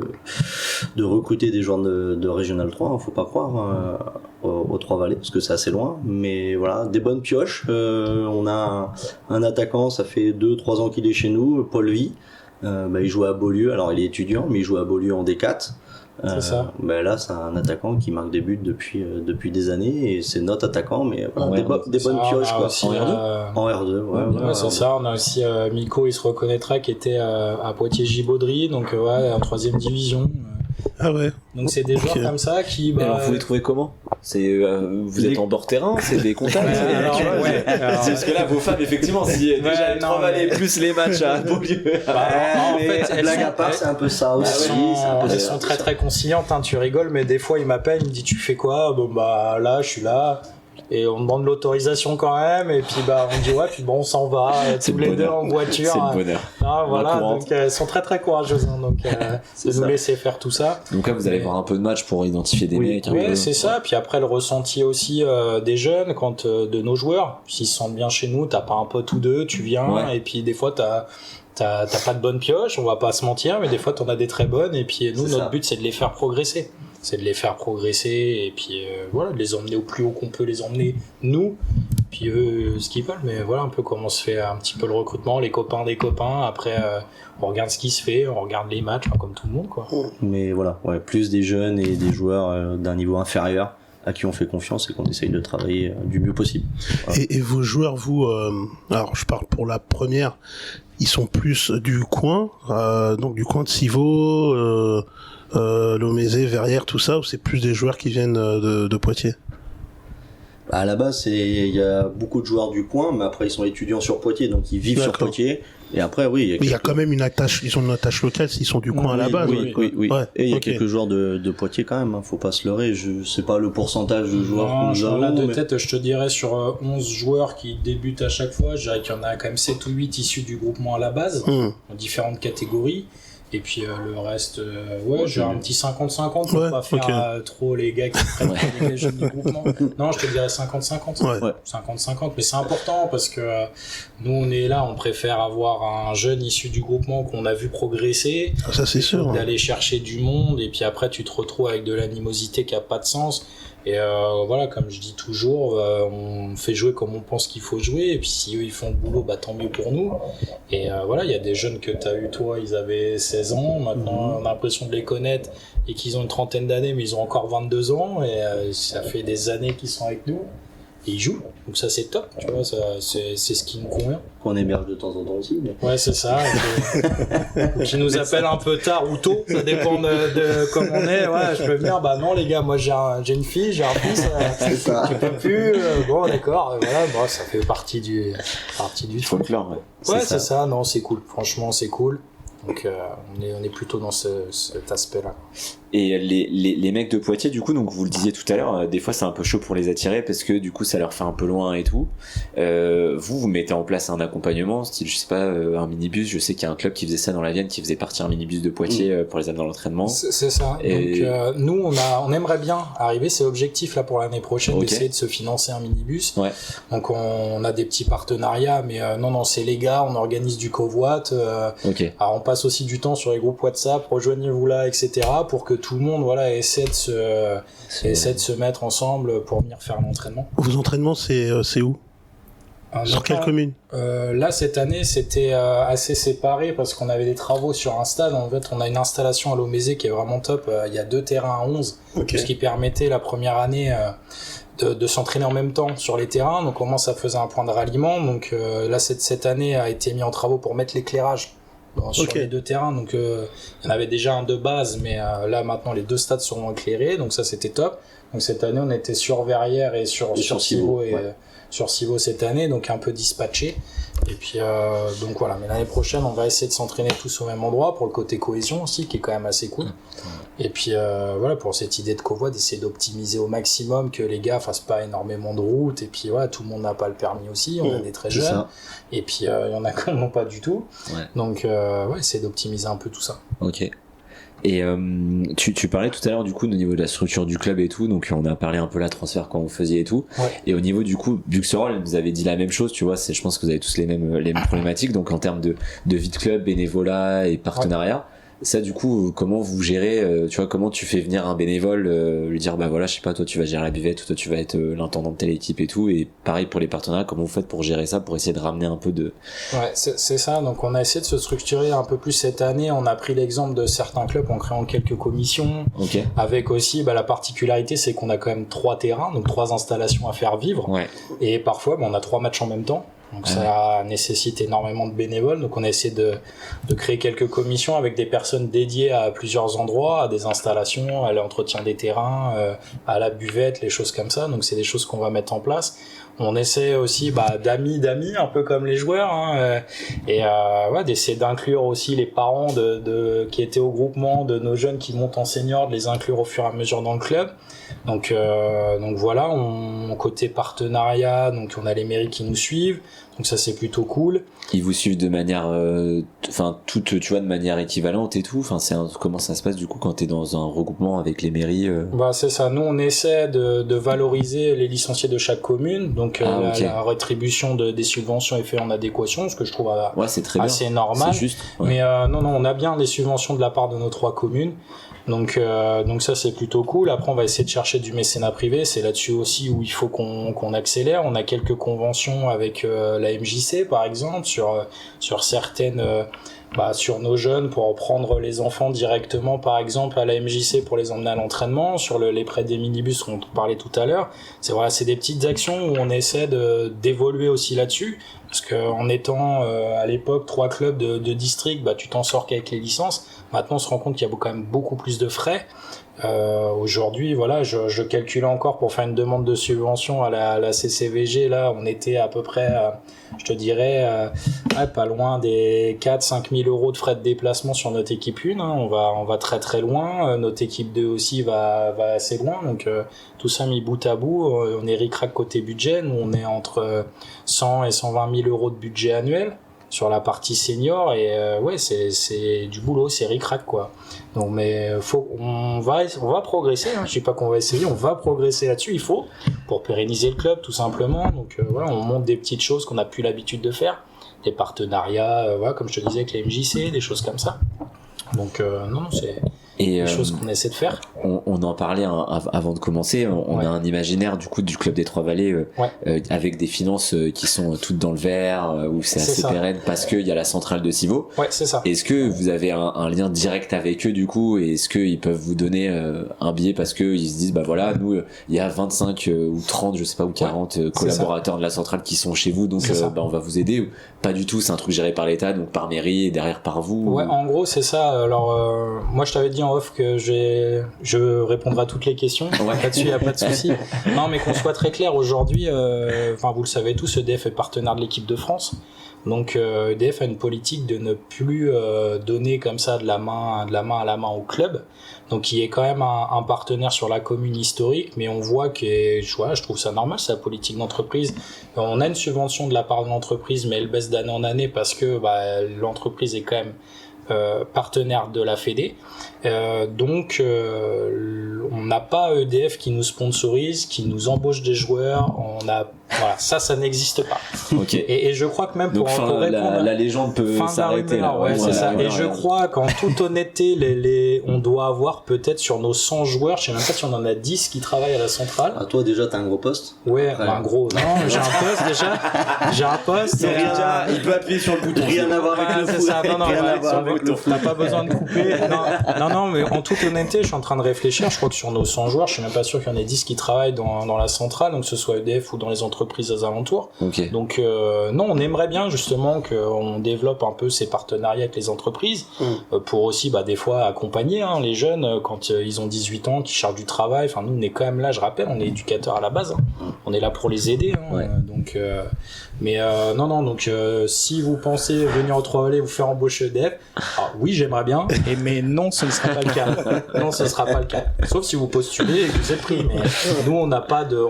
recruter des joueurs de Régional 3, faut pas croire, aux Trois-Vallées, parce que c'est assez loin, mais voilà, des bonnes pioches. On a un attaquant, ça fait 2-3 ans qu'il est chez nous, Paul Vie, il joue à Beaulieu, alors il est étudiant, mais il joue à Beaulieu en D4. C'est ça. Là, c'est un attaquant qui marque des buts depuis des années et c'est notre attaquant, mais voilà, des bonnes pioches quoi. Aussi, en R2, ouais, c'est ça. On a aussi Miko, il se reconnaîtra, qui était à Poitiers-Gibaudry, donc en 3e division. Ah ouais. Donc c'est des joueurs comme ça qui. Alors vous les trouvez comment? C'est vous êtes en bord terrain, c'est des contacts. Parce que là vos femmes effectivement, si déjà les Trois-Vallées plus les matchs à Beaulieu. En fait, blague à part, c'est un peu ça aussi. Elles sont très très conciliantes. Tu rigoles, mais des fois il m'appelle, il me dit tu fais quoi? Bon bah là je suis là. Et on demande l'autorisation quand même, et puis on dit ouais, puis bon, on s'en va tous les deux en voiture. C'est le bonheur. Voilà, donc elles sont très très courageuses, donc de nous laisser faire tout ça. Donc là, vous allez voir un peu de match pour identifier des mecs. Oui, c'est ça. Puis après, le ressenti aussi des jeunes, de nos joueurs, s'ils se sentent bien chez nous, t'as pas un pote ou deux, tu viens, et puis des fois t'as pas de bonnes pioches, on va pas se mentir, mais des fois t'en as des très bonnes, et puis nous, notre but c'est de les faire progresser. C'est de les faire progresser et puis de les emmener au plus haut qu'on peut les emmener nous, puis eux ce qu'ils veulent, mais voilà un peu comment se fait un petit peu le recrutement, les copains des copains, après on regarde ce qui se fait, on regarde les matchs comme tout le monde quoi. Mais voilà, plus des jeunes et des joueurs d'un niveau inférieur à qui on fait confiance et qu'on essaye de travailler du mieux possible. Voilà. Et vos joueurs, vous, alors je parle pour la première, ils sont plus du coin, donc du coin de Civaux, Lomézé, Verrières, tout ça, ou c'est plus des joueurs qui viennent de Poitiers? À la base, il y a beaucoup de joueurs du coin, mais après ils sont étudiants sur Poitiers, donc ils vivent sur Poitiers. Et après, oui, il y a quand même une attache, ils ont une attache locale s'ils sont du coin à la base. Oui. Ouais, et il y a quelques joueurs de Poitiers quand même, faut pas se leurrer. Je sais pas le pourcentage de joueurs que nous avons. Là, de tête, je te dirais sur 11 joueurs qui débutent à chaque fois, je dirais qu'il y en a quand même 7 ou 8 issus du groupement à la base, en différentes catégories. Et puis le reste, j'ai un petit 50-50 pour pas faire trop les gars qui prennent les jeunes du groupement. Non, je te dirais 50-50. 50-50, mais c'est important parce que nous on est là, on préfère avoir un jeune issu du groupement qu'on a vu progresser. Ça c'est sûr. D'aller chercher du monde et puis après tu te retrouves avec de l'animosité qui a pas de sens. Et voilà, comme je dis toujours, on fait jouer comme on pense qu'il faut jouer, et puis si eux ils font le boulot, bah tant mieux pour nous. Et voilà, il y a des jeunes que t'as eu toi, ils avaient 16 ans, maintenant on a l'impression de les connaître et qu'ils ont une trentaine d'années, mais ils ont encore 22 ans, et ça fait des années qu'ils sont avec nous. Et ils jouent, donc ça c'est top, tu vois, c'est ce qui nous convient. Qu'on héberge de temps en temps aussi. Mais... Ouais, c'est ça. Qui nous appellent un peu tard ou tôt, ça dépend de comment on est. Ouais, je peux venir, bah non les gars, moi j'ai une fille, j'ai un fils, tu peux plus. Bon, d'accord, voilà, bon, ça fait partie du folklore. Ouais, c'est ça. Non, c'est cool. Franchement, c'est cool. Donc on est plutôt dans cet aspect-là. Et les mecs de Poitiers, du coup, donc vous le disiez tout à l'heure, des fois c'est un peu chaud pour les attirer parce que du coup ça leur fait un peu loin et tout. Vous mettez en place un accompagnement, style je sais pas, un minibus. Je sais qu'il y a un club qui faisait ça dans la Vienne, qui faisait partir un minibus de Poitiers pour les amener dans l'entraînement. C'est ça. Et... Donc nous on aimerait bien arriver, c'est l'objectif là pour l'année prochaine, d'essayer de se financer un minibus. Ouais. Donc on a des petits partenariats, mais non c'est les gars, on organise du covoit. Alors on passe aussi du temps sur les groupes WhatsApp, rejoignez-vous là, etc. pour que tout le monde essaie de se mettre ensemble pour venir faire l'entraînement. Vos entraînements, c'est où sur quelle commune? Là cette année c'était assez séparé parce qu'on avait des travaux sur un stade. En fait on a une installation à Lomézé qui est vraiment top. Il y a 2 terrains à 11, ce qui permettait la première année de s'entraîner en même temps sur les terrains. Donc au moins ça faisait un point de ralliement. Donc là cette année a été mis en travaux pour mettre l'éclairage sur les 2 terrains, donc il y en avait déjà un de base, mais là maintenant les 2 stades seront éclairés, donc ça c'était top. Donc cette année on était sur Verrières et sur Civaux sur Civaux cette année, donc un peu dispatché. Et puis donc voilà, mais l'année prochaine on va essayer de s'entraîner tous au même endroit pour le côté cohésion aussi, qui est quand même assez cool. Et puis voilà, pour cette idée de covoit, d'essayer d'optimiser au maximum, que les gars fassent pas énormément de routes. Et puis voilà, tout le monde n'a pas le permis aussi, on a des très jeunes. Ça. Et puis il y en a qui n'ont pas du tout. Ouais. Donc essayer d'optimiser un peu tout ça. Ok. Et tu parlais tout à l'heure du coup au niveau de la structure du club et tout, donc on a parlé un peu la transfert quand vous faisiez et tout. Ouais. Et au niveau du coup, Buxerolles, vous avez dit la même chose, tu vois, je pense que vous avez tous les mêmes problématiques, donc en termes de vie de club, bénévolat et partenariat. Ouais. Ça du coup, comment vous gérez, tu vois, comment tu fais venir un bénévole, lui dire bah voilà, je sais pas, toi tu vas gérer la buvette ou toi tu vas être l'intendant de telle équipe et tout, et pareil pour les partenariats, comment vous faites pour gérer ça, pour essayer de ramener un peu de... Ouais, c'est ça, donc on a essayé de se structurer un peu plus cette année. On a pris l'exemple de certains clubs en créant quelques commissions, avec aussi la particularité c'est qu'on a quand même 3 terrains, donc 3 installations à faire vivre, et parfois on a 3 matchs en même temps. Donc ça nécessite énormément de bénévoles. Donc on a essayé de créer quelques commissions avec des personnes dédiées à plusieurs endroits, à des installations, à l'entretien des terrains, à la buvette, les choses comme ça. Donc c'est des choses qu'on va mettre en place. On essaie aussi d'amis, un peu comme les joueurs, et d'essayer d'inclure aussi les parents qui étaient au groupement de nos jeunes qui montent en senior, de les inclure au fur et à mesure dans le club. Donc voilà, côté partenariat, donc on a les mairies qui nous suivent, donc ça c'est plutôt cool. Ils vous suivent de manière, toutes, tu vois, de manière équivalente et tout. Enfin, comment ça se passe du coup quand t'es dans un regroupement avec les mairies c'est ça. Nous on essaie de valoriser les licenciés de chaque commune, donc la rétribution des subventions est faite en adéquation, ce que je trouve c'est très assez bien. normal. C'est juste. Ouais. Mais non, on a bien des subventions de la part de nos 3 communes. Donc ça c'est plutôt cool. Après on va essayer de chercher du mécénat privé, c'est là-dessus aussi où il faut qu'on accélère. On a quelques conventions avec la MJC par exemple sur certaines sur nos jeunes pour prendre les enfants directement par exemple à la MJC pour les emmener à l'entraînement, sur les prêts des minibus dont on parlait tout à l'heure. C'est des petites actions où on essaie d'évoluer aussi là-dessus, parce que en étant à l'époque 3 clubs de district, tu t'en sors qu'avec les licences. Maintenant on se rend compte qu'il y a quand même beaucoup plus de frais. Aujourd'hui je calculais encore pour faire une demande de subvention à la CCVG, là on était à peu près je te dirais pas loin des 4-5 000 euros de frais de déplacement sur notre équipe 1, on va très très loin, notre équipe 2 aussi va assez loin, donc tout ça mis bout à bout, on est ric-rac côté budget, nous on est entre 100 et 120 000 euros de budget annuel sur la partie senior, et c'est du boulot, c'est ric-rac quoi. Donc mais on va progresser, je dis pas qu'on va essayer, on va progresser là-dessus, il faut, pour pérenniser le club tout simplement. Donc on monte des petites choses qu'on n'a plus l'habitude de faire, des partenariats comme je te disais avec les MJC, des choses comme ça. Donc non, les choses qu'on essaie de faire. On en parlait avant de commencer. On a un imaginaire du coup du club des Trois-Vallées avec des finances qui sont toutes dans le vert, où c'est assez pérenne parce qu'il y a la centrale de Civaux. Ouais, c'est ça. Est-ce que vous avez un lien direct avec eux du coup, et est-ce qu'ils peuvent vous donner un billet parce que ils se disent bah voilà, nous il y a 25 ou 30 je sais pas ou 40 collaborateurs de la centrale qui sont chez vous, donc on va vous aider, ou pas du tout, c'est un truc géré par l'État, donc par mairie et derrière par vous? Ouais, en gros c'est ça. Alors moi je t'avais dit en off que je répondrai à toutes les questions. Là-dessus y a pas de souci. Non, mais qu'on soit très clair, aujourd'hui, vous le savez tous, EDF est partenaire de l'équipe de France. Donc EDF a une politique de ne plus donner comme ça de la main à la main au club. Donc il est quand même un partenaire sur la commune historique, mais on voit que je trouve ça normal, c'est la politique d'entreprise. On a une subvention de la part de l'entreprise, mais elle baisse d'année en année parce que l'entreprise est quand même partenaire de la Fédé. Donc on n'a pas EDF qui nous sponsorise, qui nous embauche des joueurs. Ça n'existe pas. Okay. Et je crois que même donc, pour répondre, la légende peut s'arrêter là. Ouais, c'est ça. Et je crois qu'en toute honnêteté, on doit avoir peut-être sur nos 100 joueurs, je sais même pas si on en a 10 qui travaillent à la centrale. Ah, toi déjà t'as un gros poste? Ouais, un gros. Non, j'ai un poste déjà. J'ai un poste. Il peut appuyer sur le bouton. Rien à voir avec le foot. Rien à voir avec le foot. T'as pas besoin de couper. Non, mais en toute honnêteté, je suis en train de réfléchir. Je crois que sur nos 100 joueurs, je suis même pas sûr qu'il y en ait 10 qui travaillent dans la centrale, donc que ce soit EDF ou dans les entreprises aux alentours. Okay. Donc non, on aimerait bien justement qu'on développe un peu ces partenariats avec les entreprises pour aussi des fois accompagner les jeunes quand ils ont 18 ans, qui cherchent du travail. Enfin, nous on est quand même là, je rappelle, on est éducateurs à la base. On est là pour les aider. Donc donc si vous pensez venir au Trois-Vallées vous faire embaucher EDF, oui j'aimerais bien, mais non ce ne sera pas le cas. Non, ce sera pas le cas. Sauf si vous postulez et que vous êtes pris. Mais nous on n'a pas de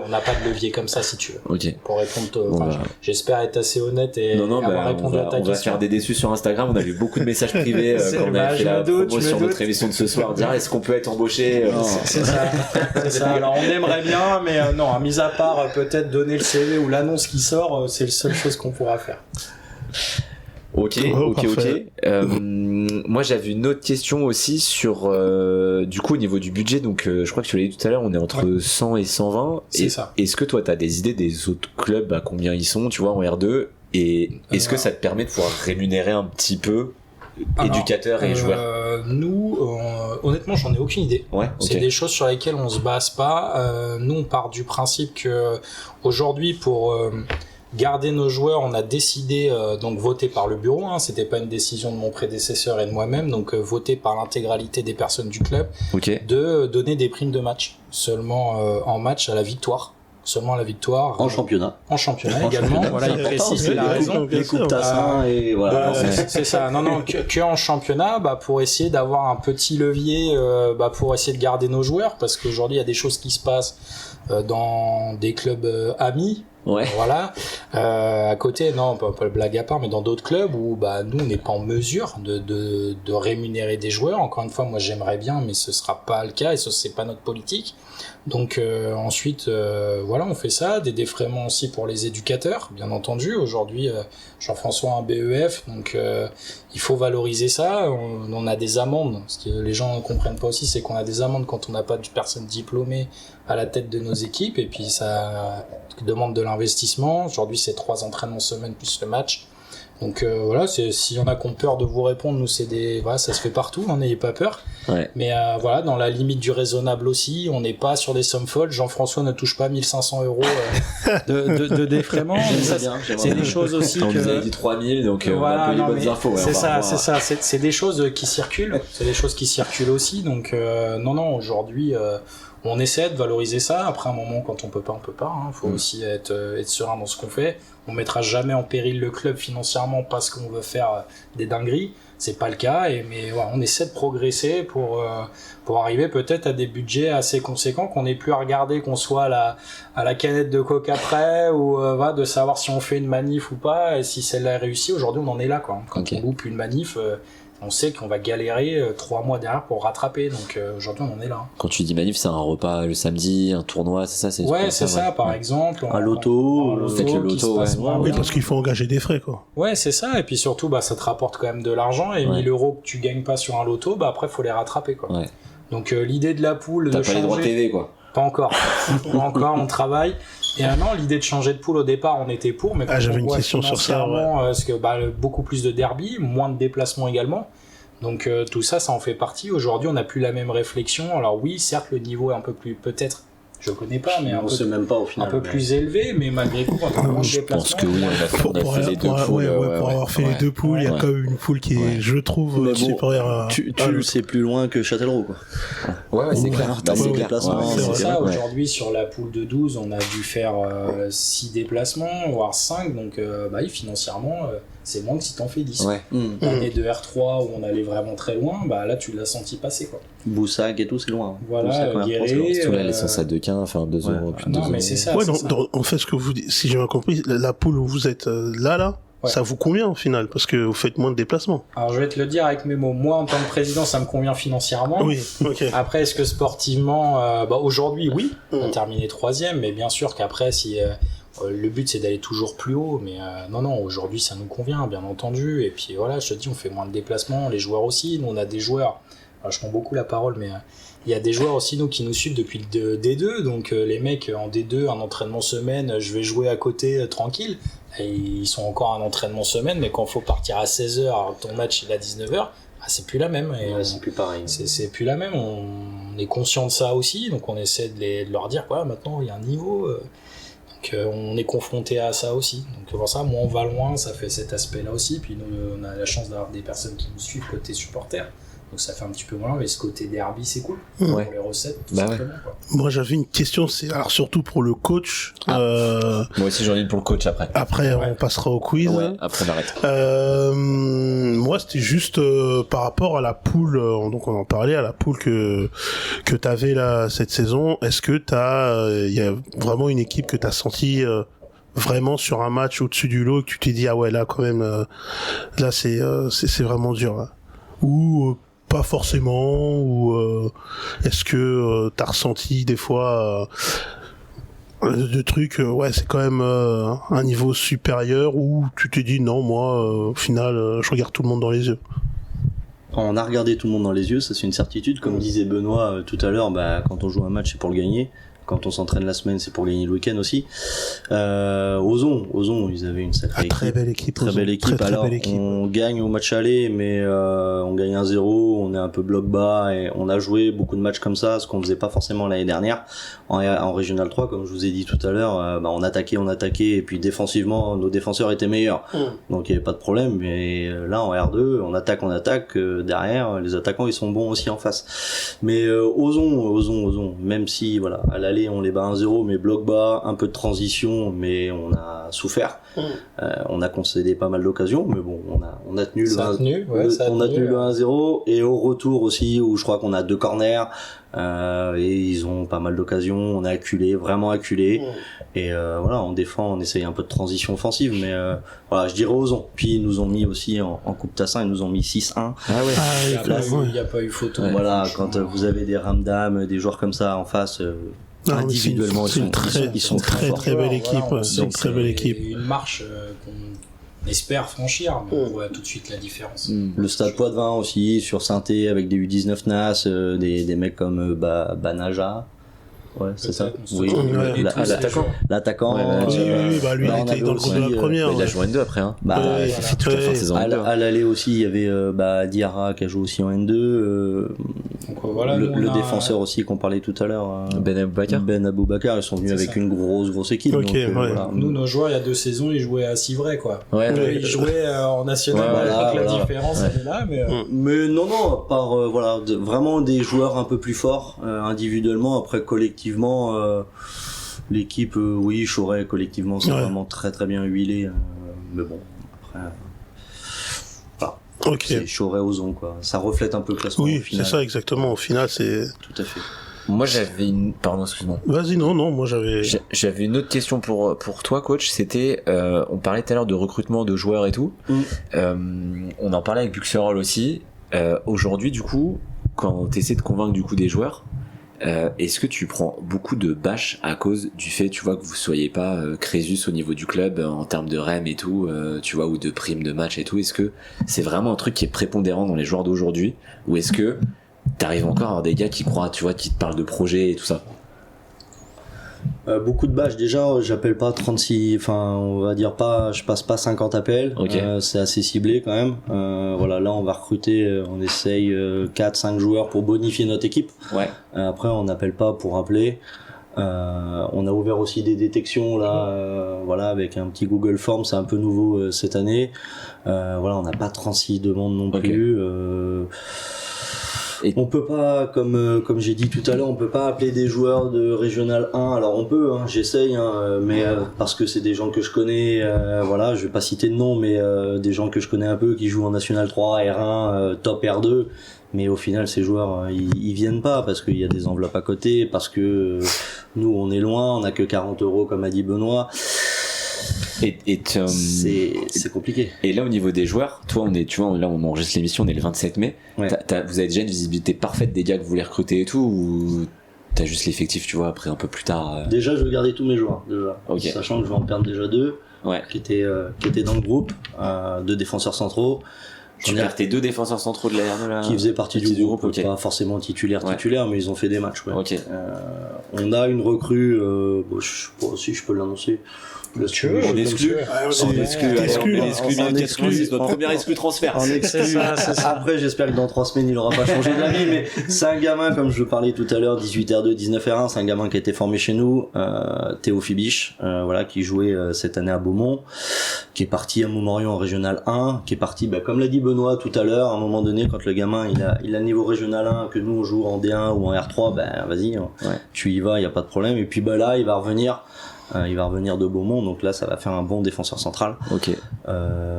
levier comme ça si tu veux. Ok. Pour répondre, j'espère être assez honnête et avoir répondu à ta question. On va faire des déçus sur Instagram. On a eu beaucoup de messages privés quand on a fait la promotion de notre émission de ce soir. Dire est-ce qu'on peut être embauché? C'est ça. Alors on aimerait bien, mais non, mis à part peut-être donner le CV ou l'annonce qui sort, c'est la seule chose qu'on pourra faire. Ok. Moi j'avais une autre question aussi sur du coup au niveau du budget, donc je crois que tu l'as dit tout à l'heure, on est entre 100 et 120. C'est ça. Est-ce que toi t'as des idées des autres clubs, à combien ils sont, tu vois, en R2, et est-ce que ça te permet de pouvoir rémunérer un petit peu éducateurs et joueurs? Nous, honnêtement, j'en ai aucune idée. Ouais, c'est des choses sur lesquelles on se base pas. Nous, on part du principe que aujourd'hui, pour garder nos joueurs, on a décidé, donc voté par le bureau, c'était pas une décision de mon prédécesseur et de moi-même, donc voté par l'intégralité des personnes du club, de donner des primes de match, seulement en match à la victoire. Seulement la victoire. En championnat également. Voilà, il précise, il a raison. Les coupes Tassin et voilà. C'est ça. Non, que en championnat, pour essayer d'avoir un petit levier, pour essayer de garder nos joueurs, parce qu'aujourd'hui, il y a des choses qui se passent dans des clubs amis. Ouais. Voilà. À côté, non, pas le blague à part, mais dans d'autres clubs où nous on n'est pas en mesure de rémunérer des joueurs. Encore une fois, moi j'aimerais bien, mais ce sera pas le cas et ce c'est pas notre politique. Donc ensuite, on fait ça, des défraiements aussi pour les éducateurs, bien entendu. Aujourd'hui, Jean-François a un BEF, donc il faut valoriser ça. On a des amendes. Ce que les gens ne comprennent pas aussi, c'est qu'on a des amendes quand on n'a pas de personnes diplômées à la tête de nos équipes, et puis ça demande de l'investissement. Aujourd'hui, c'est 3 entraînements semaine plus le match. Donc s'il y en a qui ont peur de vous répondre, nous ça se fait partout, n'ayez pas peur. Ouais. Mais dans la limite du raisonnable aussi, on n'est pas sur des sommes folles. Jean-François ne touche pas 1500 € de défraiement. C'est des choses aussi que... Vous avez dit 3000, donc on a un peu les bonnes infos. C'est ça. C'est des choses qui circulent. C'est des choses qui circulent aussi. Donc non, aujourd'hui... on essaie de valoriser ça. Après un moment, quand on peut pas, Faut aussi être serein dans ce qu'on fait. On mettra jamais en péril le club financièrement parce qu'on veut faire des dingueries. C'est pas le cas. Mais on essaie de progresser pour arriver peut-être à des budgets assez conséquents, qu'on n'ait plus à regarder qu'on soit à la canette de coke après, ou de savoir si on fait une manif ou pas, et si celle-là est réussie. Aujourd'hui, on en est là, quoi. Quand on loupe une manif, on sait qu'on va galérer 3 mois derrière pour rattraper. Donc aujourd'hui, on en est là. Quand tu dis manif, c'est un repas le samedi, un tournoi, c'est ça? Ouais, c'est ça, par exemple. Un loto, peut-être le loto, ouais. Oui, parce qu'il faut engager des frais, quoi. Ouais, c'est ça. Et puis surtout, ça te rapporte quand même de l'argent. Et 1000 euros que tu gagnes pas sur un loto, après, faut les rattraper, quoi. Ouais. Donc l'idée de la poule, t'as de pas changer... les droits TV, quoi. Pas encore. Pas encore, on travaille. Et non, l'idée de changer de poule au départ, on était pour, mais j'avais une question sur ça, parce que beaucoup plus de derby, moins de déplacements également. Donc tout ça, ça en fait partie. Aujourd'hui, on n'a plus la même réflexion. Alors oui, certes, le niveau est un peu plus, peut-être, je connais pas, mais on sait même pas au final. Un peu plus élevé, mais malgré tout, quand on a moins de déplacements. Je pense que oui, on a fait les deux poules. Pour avoir fait les deux poules, il y a quand même une poule qui est, je trouve, supérieure à... Tu sais plus loin que Châtellerault, quoi. Ouais, c'est clair. C'est ça, aujourd'hui, sur la poule de 12, on a dû faire 6 déplacements, voire 5, donc financièrement, c'est moins que si t'en fais 10. L'année de R3 où on allait vraiment très loin, là tu l'as senti passer, quoi. Boussac et tout, c'est loin. Voilà, Guéret. Surtout la licence à 2,15, enfin 2 euros, plus de 2 euros. Mais c'est ça. Ouais, en fait, ce que vous dites, si j'ai bien compris, la poule où vous êtes là, ça vous convient au final, parce que vous faites moins de déplacements. Alors je vais te le dire avec mes mots. Moi, en tant que président, ça me convient financièrement. Oui, ok. Après, est-ce que sportivement, aujourd'hui, oui, on a terminé 3e, mais bien sûr qu'après, si le but c'est d'aller toujours plus haut, mais non, aujourd'hui ça nous convient, bien entendu. Et puis voilà, je te dis, on fait moins de déplacements, les joueurs aussi. Nous, on a des joueurs. Alors, je prends beaucoup la parole, mais il y a des joueurs aussi qui nous suivent depuis le D2, donc les mecs en D2, un entraînement semaine, je vais jouer à côté tranquille. Et ils sont encore en entraînement semaine, mais quand il faut partir à 16h, alors ton match il est à 19h, c'est plus la même. Et c'est plus pareil. C'est plus la même, on est conscient de ça aussi, donc on essaie de leur dire, voilà, maintenant il y a un niveau, donc on est confronté à ça aussi. Donc pour ça, moi on va loin, ça fait cet aspect-là aussi, puis nous on a la chance d'avoir des personnes qui nous suivent côté supporters. Donc ça fait un petit peu moins, mais ce côté derby, c'est cool. Pour les recettes, tout simplement. Quoi. Moi, j'avais une question, alors surtout pour le coach. Moi aussi, j'en ai une pour le coach après. Après, on passera au quiz. Ouais, après, on arrête. Moi, c'était juste par rapport à la poule, donc on en parlait, à la poule que t'avais là cette saison. Est-ce que il y a vraiment une équipe que t'as senti vraiment sur un match au-dessus du lot et que tu t'es dit, ah ouais, là, quand même, là, c'est vraiment dur, là. Ou pas forcément, ou est-ce que t'as ressenti des fois de trucs, c'est quand même un niveau supérieur, ou tu t'es dit non, moi au final je regarde tout le monde dans les yeux? On a regardé tout le monde dans les yeux, ça c'est une certitude, comme disait Benoît tout à l'heure, quand on joue un match c'est pour le gagner. Quand on s'entraîne la semaine, c'est pour gagner le week-end aussi. Ozon, ils avaient une sacrée équipe. Très belle équipe. Très belle équipe. Très Alors, belle équipe. on gagne au match aller, mais on gagne 1-0, on est un peu bloc bas et on a joué beaucoup de matchs comme ça, ce qu'on faisait pas forcément l'année dernière. En Régional 3, comme je vous ai dit tout à l'heure, on attaquait, et puis défensivement, nos défenseurs étaient meilleurs. Donc il y avait pas de problème, mais là en R2, on attaque, derrière, les attaquants ils sont bons aussi en face. Mais Ozon, même si voilà, à l'aller on les bat 1-0, mais bloc bas, un peu de transition, mais on a souffert. On a concédé pas mal d'occasions, mais bon, on a tenu le 1-0, et au retour aussi, où je crois qu'on a 2 corners, et ils ont pas mal d'occasions, on a vraiment acculé, et voilà, on défend, on essaye un peu de transition offensive, mais voilà, je dirais Ozon. Puis ils nous ont mis aussi en Coupe Tassin, ils nous ont mis 6-1. Il n'y a pas eu photo. Voilà, quand vous avez des Ramdam, des joueurs comme ça en face, individuellement, ils sont très belle équipe. C'est une très belle équipe. Une marche qu'on espère franchir, mais on voit tout de suite la différence. Le Stade Poitvin aussi, sur Saint-Étienne, avec des U19 NAS, des mecs comme Banaja. Ouais, c'est ça. Oui, l'attaquant. Lui, il était dans le groupe de la première. Il a joué en N2 après, hein. À l'aller aussi, il y avait Diarra qui a joué aussi en N2. Voilà, le défenseur aussi qu'on parlait tout à l'heure. Ben Aboubakar, ils sont venus avec une grosse équipe. Voilà. Nous, nos joueurs, il y a 2 saisons, ils jouaient à Civray, quoi. Ils jouaient en national, avec la différence, elle est là, mais non, à part, vraiment des joueurs un peu plus forts, individuellement, après collectivement, l'équipe, Choret collectivement c'est vraiment très très bien huilé, mais bon après c'est Choret Ozon, quoi, ça reflète un peu le classement. C'est ça exactement, au final c'est tout à fait. Moi j'avais pardon, excuse-moi. Vas-y, non, moi j'avais une autre question pour toi, coach. C'était, on parlait tout à l'heure de recrutement de joueurs et tout. On en parlait avec Buxerolles aussi. Aujourd'hui, du coup, quand tu essaies de convaincre du coup des joueurs, est-ce que tu prends beaucoup de bâches à cause du fait, tu vois, que vous soyez pas Crésus au niveau du club en termes de REM et tout, tu vois, ou de primes de match et tout? Est-ce que c'est vraiment un truc qui est prépondérant dans les joueurs d'aujourd'hui, ou est-ce que t'arrives encore à avoir des gars qui croient, tu vois, qui te parlent de projets et tout ça? Beaucoup de bâches. Déjà, j'appelle pas 36, enfin, on va dire pas, je passe pas 50 appels. Okay. C'est assez ciblé quand même. Voilà, là, on va recruter, on essaye 4-5 joueurs pour bonifier notre équipe. Ouais. Après, on n'appelle pas pour appeler. On a ouvert aussi des détections là, voilà, avec un petit Google Form, c'est un peu nouveau cette année. Voilà, on n'a pas 36 demandes non plus. Et on peut pas, comme j'ai dit tout à l'heure, on peut pas appeler des joueurs de Régional 1. Alors on peut, hein, j'essaye, hein, mais parce que c'est des gens que je connais. Voilà, je vais pas citer de nom, mais des gens que je connais un peu qui jouent en National 3, R1, Top R2. Mais au final, ces joueurs, ils viennent pas parce qu'il y a des enveloppes à côté, parce que nous, on est loin, on a que 40 € comme a dit Benoît. C'est compliqué. Et là, au niveau des joueurs, toi, tu vois, là, on enregistre l'émission, on est le 27 mai. Ouais. Vous avez déjà une visibilité parfaite des gars que vous voulez recruter et tout, ou t'as juste l'effectif, tu vois, après un peu plus tard? Déjà, je veux garder tous mes joueurs, déjà. Okay. Sachant que je vais en perdre déjà 2, qui étaient dans le groupe, 2 défenseurs centraux. Tu perds tes 2 défenseurs centraux de la RN, qui faisaient partie du groupe, okay. Pas forcément titulaire, mais ils ont fait des matchs. Ouais. Okay. On a une recrue, je sais pas si je peux l'annoncer. On exclut. On exclut. Notre première exclu transfert. Après, j'espère que dans 3 semaines, il aura pas changé d'avis, mais c'est un gamin, comme je parlais tout à l'heure, 18R2, 19R1, c'est un gamin qui a été formé chez nous, Théo Fibiche, voilà, qui jouait cette année à Beaumont, qui est parti à Montmorillon en Régional 1, qui est parti, comme l'a dit Benoît tout à l'heure, à un moment donné, quand le gamin, il a le niveau Régional 1, que nous, on joue en D1 ou en R3, vas-y, tu y vas, y a pas de problème, et puis, là, il va revenir de Beaumont, donc là ça va faire un bon défenseur central. Ok.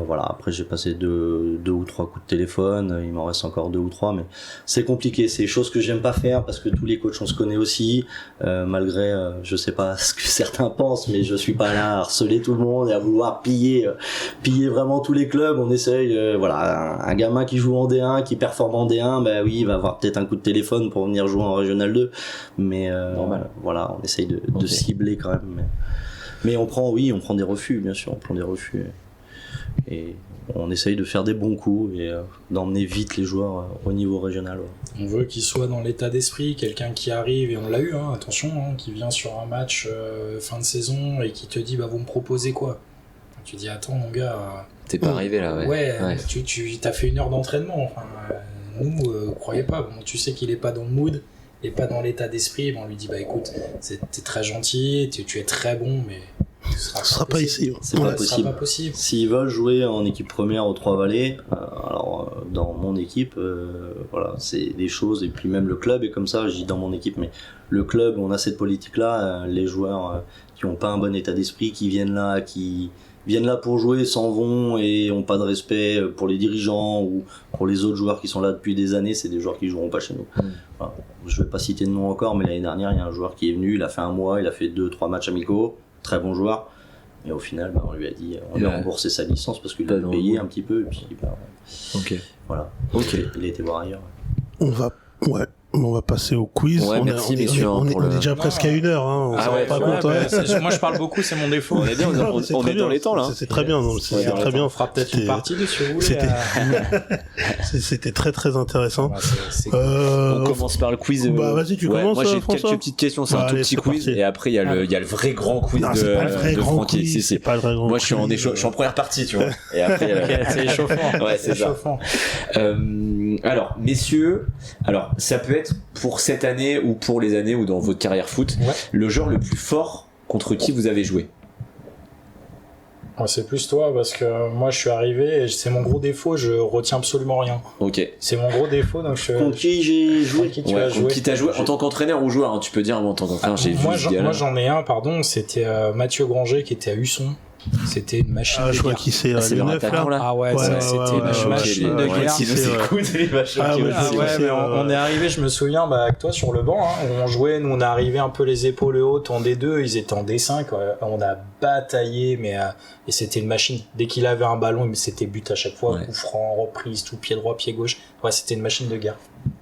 Voilà, après j'ai passé 2 ou 3 coups de téléphone, il m'en reste encore 2 ou 3, mais c'est compliqué, c'est des choses que j'aime pas faire parce que tous les coachs on se connaît aussi, malgré je sais pas ce que certains pensent, mais je suis pas là à harceler tout le monde et à vouloir piller vraiment tous les clubs. On essaye, voilà, un gamin qui joue en D1, qui performe en D1, oui, il va avoir peut-être un coup de téléphone pour venir jouer en Régional 2, mais normal. Voilà, on essaye de cibler quand même. Mais on prend des refus, bien sûr, et on essaye de faire des bons coups et d'emmener vite les joueurs au niveau régional. Ouais. On veut qu'ils soient dans l'état d'esprit, quelqu'un qui arrive, et on l'a eu, attention, qui vient sur un match fin de saison et qui te dit vous me proposez quoi? Tu dis attends mon gars, t'es pas arrivé là, ouais. Tu t'as fait 1 heure d'entraînement, nous croyez pas, bon, tu sais qu'il est pas dans le mood, il est pas dans l'état d'esprit, on lui dit écoute, t'es très gentil, tu es très bon, mais ce sera pas ici. C'est pas possible. S'ils veulent jouer en équipe première aux Trois-Vallées, alors dans mon équipe, voilà, c'est des choses, et puis même le club est comme ça, je dis dans mon équipe, mais le club, on a cette politique-là, les joueurs qui ont pas un bon état d'esprit, qui viennent là pour jouer, s'en vont et ont pas de respect pour les dirigeants ou pour les autres joueurs qui sont là depuis des années, c'est des joueurs qui joueront pas chez nous. Voilà. Je vais pas citer de nom encore, mais l'année dernière, il y a un joueur qui est venu, il a fait 1 mois, il a fait 2-3 matchs amicaux, très bon joueur, et au final, on lui a dit, on lui a remboursé sa licence parce qu'il a payé un petit peu, et puis, voilà. Il a été voir ailleurs. On va passer au quiz. Ouais, merci messieurs. On est déjà presque à 1 heure. On s'en rend pas compte. Moi je parle beaucoup, c'est mon défaut. On est bien, on est dans les temps là. C'est très bien. C'est très bien. On fera peut-être une partie dessus. C'était très très intéressant. On commence par le quiz. Vas-y, tu commences. Moi j'ai François. quelques petites questions, c'est un tout petit quiz, et après il y a le vrai grand quiz de Francky. C'est pas le vrai grand. Moi je suis en première partie, tu vois. Et après c'est échauffant. Ouais, c'est ça. Alors messieurs, ça peut être pour cette année ou pour les années ou dans votre carrière foot, le joueur le plus fort contre qui vous avez joué? C'est plus toi, parce que moi je suis arrivé et c'est mon gros défaut, je retiens absolument rien. Ok. C'est mon gros défaut, donc contre qui j'ai joué? Contre qui t'as joué en tant qu'entraîneur ou joueur, tu peux dire en tant qu'entraîneur. Moi j'en ai un, c'était Mathieu Granger qui était à Husson. C'était une machine de je vois guerre. qui c'est, c'est le leur 9 attaquant, là. là. Ah ouais, ça, c'était une machine de guerre. Si nous écoute, il va choquer aussi. Mais on est arrivé, je me souviens, avec toi sur le banc, hein, on jouait, nous on est arrivé un peu les épaules hautes en D2, ils étaient en D5, on a bataillé, mais et c'était une machine. Dès qu'il avait un ballon, c'était but à chaque fois, coup franc, reprise, tout pied droit, pied gauche. Ouais, c'était une machine de guerre.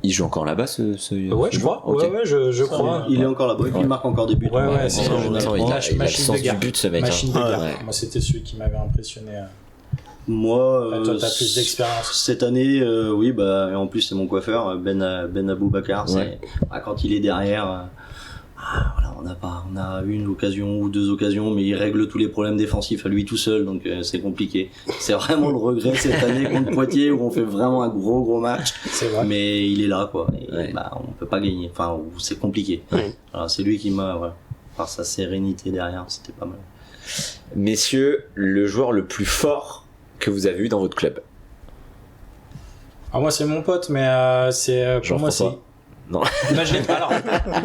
Il joue encore là-bas, Ouais, je crois. Okay. Ouais, je crois. Il est encore là-bas, il marque encore des buts. Ouais, c'est il a le sens du but, ce mec. Machine de guerre. Moi, c'était celui qui m'avait impressionné. Moi, toi, t'as plus d'expérience. Cette année, oui, et en plus c'est mon coiffeur, Ben Aboubakar. Quand il est derrière, voilà, on a une occasion ou deux occasions, mais il règle tous les problèmes défensifs à lui tout seul, donc c'est compliqué. C'est vraiment le regret cette année contre Poitiers où on fait vraiment un gros match. C'est vrai. Mais il est là, quoi. Et, on peut pas gagner. Enfin, c'est compliqué. Alors, c'est lui qui m'a, par sa sérénité derrière, c'était pas mal. Messieurs, le joueur le plus fort que vous avez eu dans votre club? Moi c'est mon pote, mais c'est pour moi c'est. Non. Imagine, alors,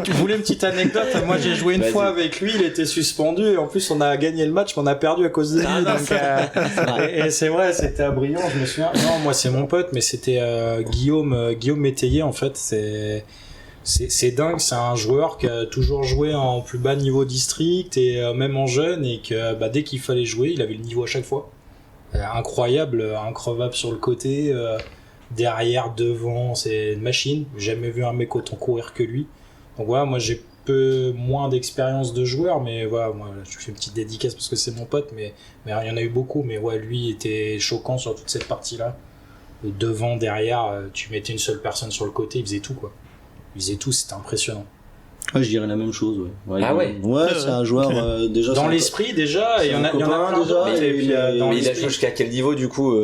tu voulais une petite anecdote? Moi j'ai joué une fois avec lui, il était suspendu et en plus on a gagné le match, mais on a perdu à cause de lui. Donc, et c'est vrai, c'était à Briand, je me souviens. Non, moi c'est mon pote, mais c'était Guillaume Métayer en fait. C'est dingue, c'est un joueur qui a toujours joué en plus bas niveau district et même en jeune, et que dès qu'il fallait jouer, il avait le niveau à chaque fois. Incroyable, increvable sur le côté, derrière, devant, c'est une machine. J'ai jamais vu un mec autant courir que lui. Donc voilà, moi j'ai peu moins d'expérience de joueur, mais voilà, moi je fais une petite dédicace parce que c'est mon pote, mais il y en a eu beaucoup, mais ouais, lui était choquant sur toute cette partie-là. Devant, derrière, tu mettais une seule personne sur le côté, il faisait tout, quoi. Il faisait tout, c'était impressionnant. Je dirais la même chose, ouais. Ouais, c'est un joueur déjà dans l'esprit déjà, et il y en a plein déjà. Mais il a joué jusqu'à quel niveau du coup?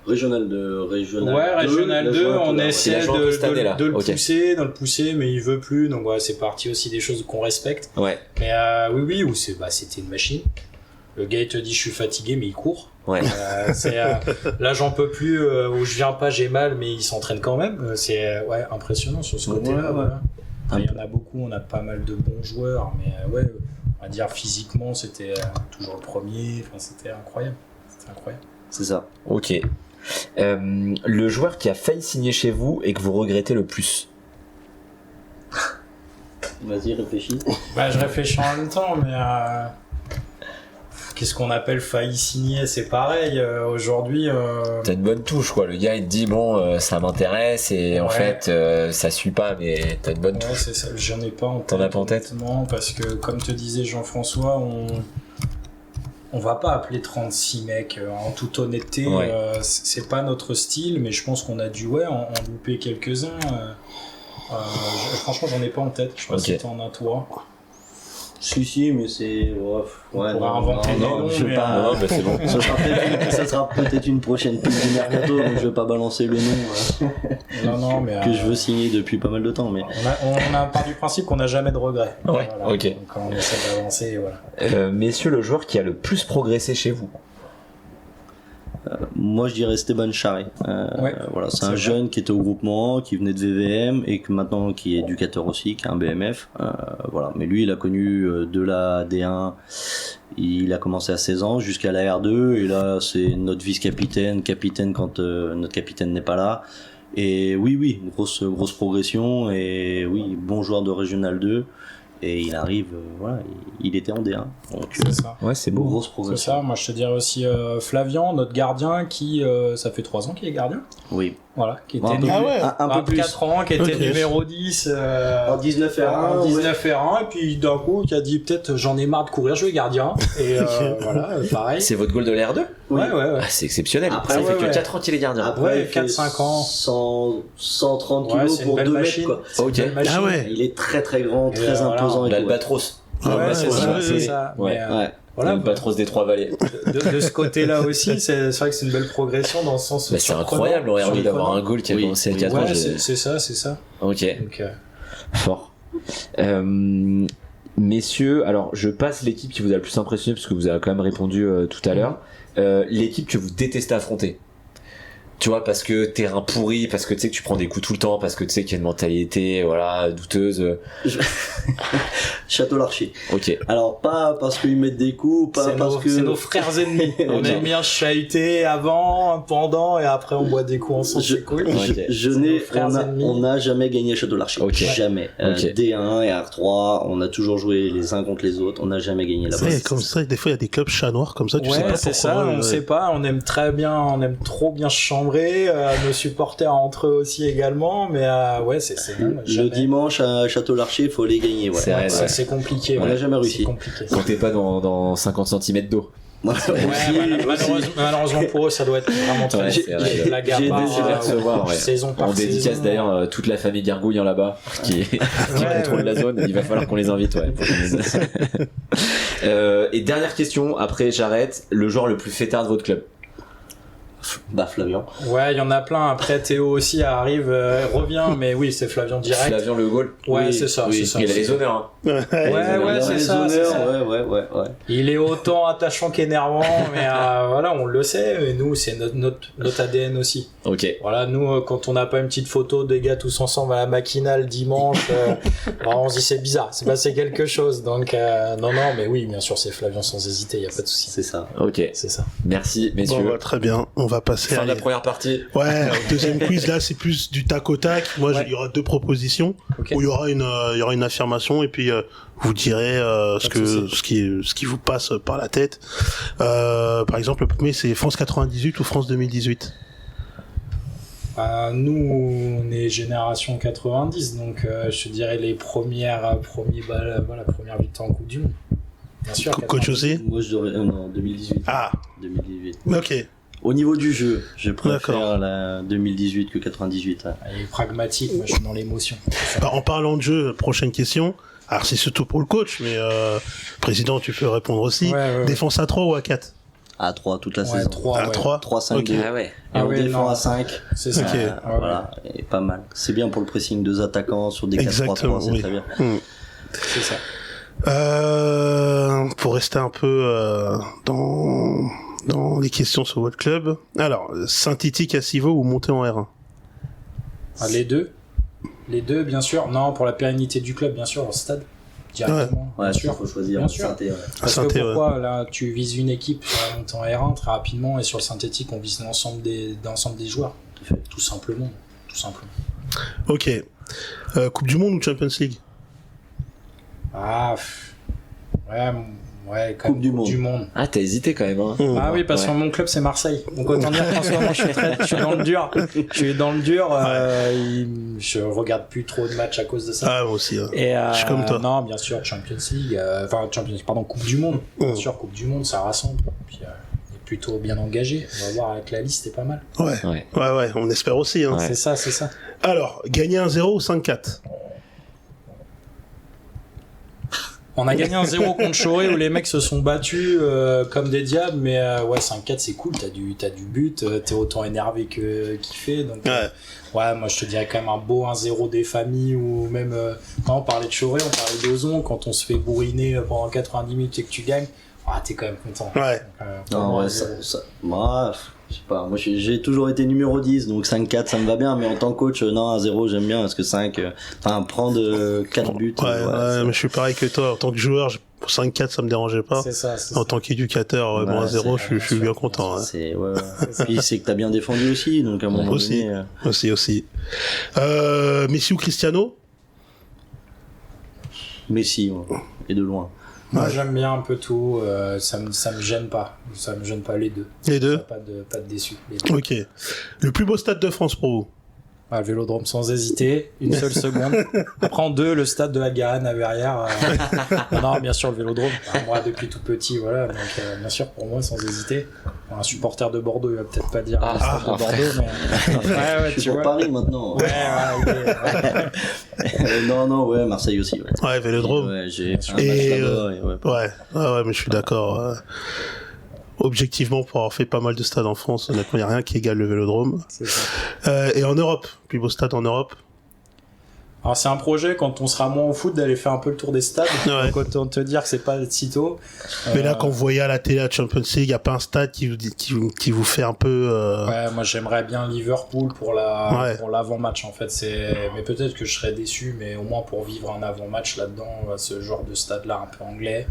Régional 2. Ouais, Régional 2, on essaie de le pousser, mais il veut plus, donc ouais, c'est parti aussi des choses qu'on respecte. Ouais. Mais oui, où c'était une machine. Le gars il te dit je suis fatigué, mais il court. Ouais. Là j'en peux plus, où je viens pas, j'ai mal, mais il s'entraîne quand même. C'est impressionnant sur ce côté-là. Voilà. Il y en a beaucoup, on a pas mal de bons joueurs, mais on va dire physiquement c'était toujours le premier. Enfin, c'était incroyable. C'est ça. Ok. Le joueur qui a failli signer chez vous et que vous regrettez le plus? Vas-y, réfléchis. Je réfléchis en même temps, mais qu'est-ce qu'on appelle failli signer? C'est pareil, aujourd'hui... T'as une bonne touche, quoi. Le gars, il te dit, ça m'intéresse, et en fait, ça suit pas, mais t'as une bonne touche. C'est ça, j'en ai pas en tête. T'en as pas en tête? Parce que, comme te disait Jean-François, on va pas appeler 36 mecs, en toute honnêteté. C'est pas notre style, mais je pense qu'on a dû en louper quelques-uns. Franchement, j'en ai pas en tête. Je sais pas si t'en as, toi. Si, mais c'est... on pourra inventer des noms, je vais pas... mais c'est bon. Ça sera peut-être une prochaine piste de mercato, donc je vais pas balancer le nom non, mais que je veux signer depuis pas mal de temps. Mais... On a part du principe qu'on n'a jamais de regrets. Ouais, voilà. Ok. Donc on essaie d'avancer, voilà. Messieurs, le joueur qui a le plus progressé chez vous? Moi je dirais Esteban Charré. Voilà, c'est un jeune qui était au groupement, qui venait de VVM et que maintenant qui est éducateur aussi, qui a un BMF. Voilà, mais lui il a connu de la D1, il a commencé à 16 ans jusqu'à la R2 et là c'est notre vice-capitaine, capitaine quand notre capitaine n'est pas là. Et oui, grosse progression et oui, bon joueur de Régional 2. Et il arrive, il était en D1. Donc, c'est ça. Ouais, c'est beau. Grosse progression. C'est ça. Moi, je te dirais aussi Flavian, notre gardien, qui ça fait 3 ans qu'il est gardien. Oui. Voilà, qui était un peu plus. 4 ans, qui était numéro 10 en 19 R1. 19 R1, et puis d'un coup, qui a dit peut-être j'en ai marre de courir, je vais gardien. Et voilà, pareil. C'est votre goal de l'R2? Ouais. C'est exceptionnel. Après, ça fait que 4 ans qu'il est gardien. Après, 4-5 ans. 130 kilos pour 2 mètres, quoi. Ok. Il est très très grand, très imposant. L'Albatros. C'est ça. Voilà, l'Albatros des Trois-Vallées. De ce côté-là aussi, c'est vrai que c'est une belle progression dans le sens. C'est incroyable en R2 d'avoir un goal qui a commencé à 4 ans. C'est ça. Ok. Donc, fort. Messieurs, alors je passe l'équipe qui vous a le plus impressionné parce que vous avez quand même répondu tout à l'heure. L'équipe que vous détestez affronter. Tu vois, parce que terrain pourri, parce que tu sais que tu prends des coups tout le temps, parce que tu sais qu'il y a une mentalité, voilà, douteuse. Château-Larcher. Ok. Alors, pas parce qu'ils mettent des coups, pas parce que... C'est nos frères ennemis. On aime bien chahuter avant, pendant, et après on boit des coups ensemble, c'est cool. On n'a jamais gagné à Château-Larcher. Okay. Jamais. D1 et R3, on a toujours joué les uns contre les autres, on n'a jamais gagné là-bas. C'est comme ça, des fois il y a des clubs chats noirs comme ça, tu sais pas pourquoi. C'est ça, on sait pas, on aime trop bien chambrer, nos supporters entre eux aussi également, mais ouais, c'est bon. Le dimanche à Château-Larcher, il faut les gagner. Ouais. C'est compliqué. On n'a jamais réussi. Quand t'es pas dans 50 cm d'eau. Malheureusement pour eux, ça doit être vraiment très la gamme saison par on dédicace saison. d'ailleurs toute la famille Gargouillant là-bas qui contrôle la zone. Il va falloir qu'on les invite. Et dernière question, après j'arrête. Le joueur le plus fêtard de votre club? Flavien. Ouais, il y en a plein. Après, Théo aussi arrive, revient, mais oui, c'est Flavien direct. Flavien Le Gaulle. Ouais, oui, c'est ça. Il a les honneurs. Ouais, c'est ça. Ouais. Il est autant attachant qu'énervant, mais voilà, on le sait. Et nous, c'est notre ADN aussi. Ok. Voilà, nous, quand on n'a pas une petite photo des gars tous ensemble à la Maquinale dimanche, on se dit c'est bizarre, c'est passé quelque chose. Donc, non, mais oui, bien sûr, c'est Flavien sans hésiter, il n'y a pas de souci. C'est ça. Ok. C'est ça. Merci, messieurs. Bon, très bien. On va passer à la première partie. Ouais, au deuxième quiz, là, c'est plus du tac au tac. Moi, il y aura 2 propositions où il y aura une affirmation et puis vous direz ce qui vous passe par la tête. Par exemple, le premier, c'est France 98 ou France 2018. Nous, on est génération 90, donc je dirais les premières victoires en Coupe du Monde. Bien sûr. Coach aussi. Moi, je dirais 2018. Ah. 2018. Ok. Au niveau du jeu, je préfère la 2018 que 98. Ouais. Il est pragmatique, moi je suis dans l'émotion. En parlant de jeu, prochaine question. Alors c'est surtout pour le coach, mais président, tu peux répondre aussi. Ouais. Défense à 3 ou à 4? À 3 toute la saison. 3, 5, okay. 2. Ah ouais. Et on défend à 5. C'est ça. Okay. Voilà, et pas mal. C'est bien pour le pressing 2 attaquants sur des 4-3-3, c'est très bien. C'est ça. Pour rester un peu dans les questions sur votre club. Alors, synthétique à Civaux ou monter en R1? Les deux, bien sûr. Non, pour la pérennité du club, bien sûr, au stade. Directement. Ouais, bien sûr. Faut choisir. Bien sûr. Parce que pourquoi, là, tu vises une équipe sur la montée en R1 très rapidement et sur le synthétique, on vise l'ensemble des joueurs. Tout simplement. Ok. Coupe du Monde ou Champions League? Ouais, Coupe du Monde. Ah, t'as hésité quand même, hein. Ah oui, parce que mon club c'est Marseille. Donc autant dire qu'en ce moment je suis dans le dur. Je regarde plus trop de matchs à cause de ça. Ah, moi aussi. Et je suis comme toi. Non, bien sûr, Champions League. Coupe du Monde. Bien sûr, Coupe du Monde, ça rassemble. Puis, il est plutôt bien engagé. On va voir avec la liste, c'est pas mal. Ouais, on espère aussi. Hein. Ouais. C'est ça. Alors, gagner 1-0 ou 5-4? On a gagné 1-0 contre Choré où les mecs se sont battus comme des diables, mais 5-4 c'est cool, t'as du but, t'es autant énervé que kiffé, donc moi je te dirais quand même un beau 1-0 des familles, ou même quand on parlait de Choré, on parlait d'Ozon, quand on se fait bourriner pendant 90 minutes et que tu gagnes, t'es quand même content. Ouais. Donc, je sais pas, moi j'ai toujours été numéro 10, donc 5-4 ça me va bien, mais en tant que coach, non, 1-0 j'aime bien, parce que 5, prendre 4 buts. Mais je suis pareil que toi, en tant que joueur, 5-4 ça me dérangeait pas. C'est ça. En tant qu'éducateur, 1-0, je suis bien content. C'est, Puis c'est que t'as bien défendu aussi, donc à un moment donné. Aussi. Messi ou Cristiano? Messi, et de loin. Moi j'aime bien un peu tout, ça me gêne pas les deux. Les deux? Pas de déçu. Ok. Le plus beau stade de France pour vous? Le Vélodrome sans hésiter, une seule seconde. Après en 2, le stade de la Garenne à Verrières. Non, bien sûr le Vélodrome. Moi depuis tout petit, voilà. Donc bien sûr pour moi sans hésiter. Un supporter de Bordeaux, il va peut-être pas dire le stade de Bordeaux, mais je suis pour Paris maintenant. Non, Marseille aussi. Ouais, Vélodrome. J'ai un match là-bas. Mais je suis d'accord. Objectivement, pour avoir fait pas mal de stades en France, honnêtement, il n'y a rien qui égale le Vélodrome. C'est ça. Et en Europe, plus beau stade en Europe? Alors c'est un projet quand on sera moins au foot d'aller faire un peu le tour des stades. Ouais. Quand on te dire que c'est pas si tôt. Mais là, quand vous voyez à la télé la Champions League, y a pas un stade qui vous fait un peu. Ouais, moi j'aimerais bien Liverpool pour l'avant-match en fait. Mais peut-être que je serais déçu, mais au moins pour vivre un avant-match là-dedans, ce genre de stade-là un peu anglais.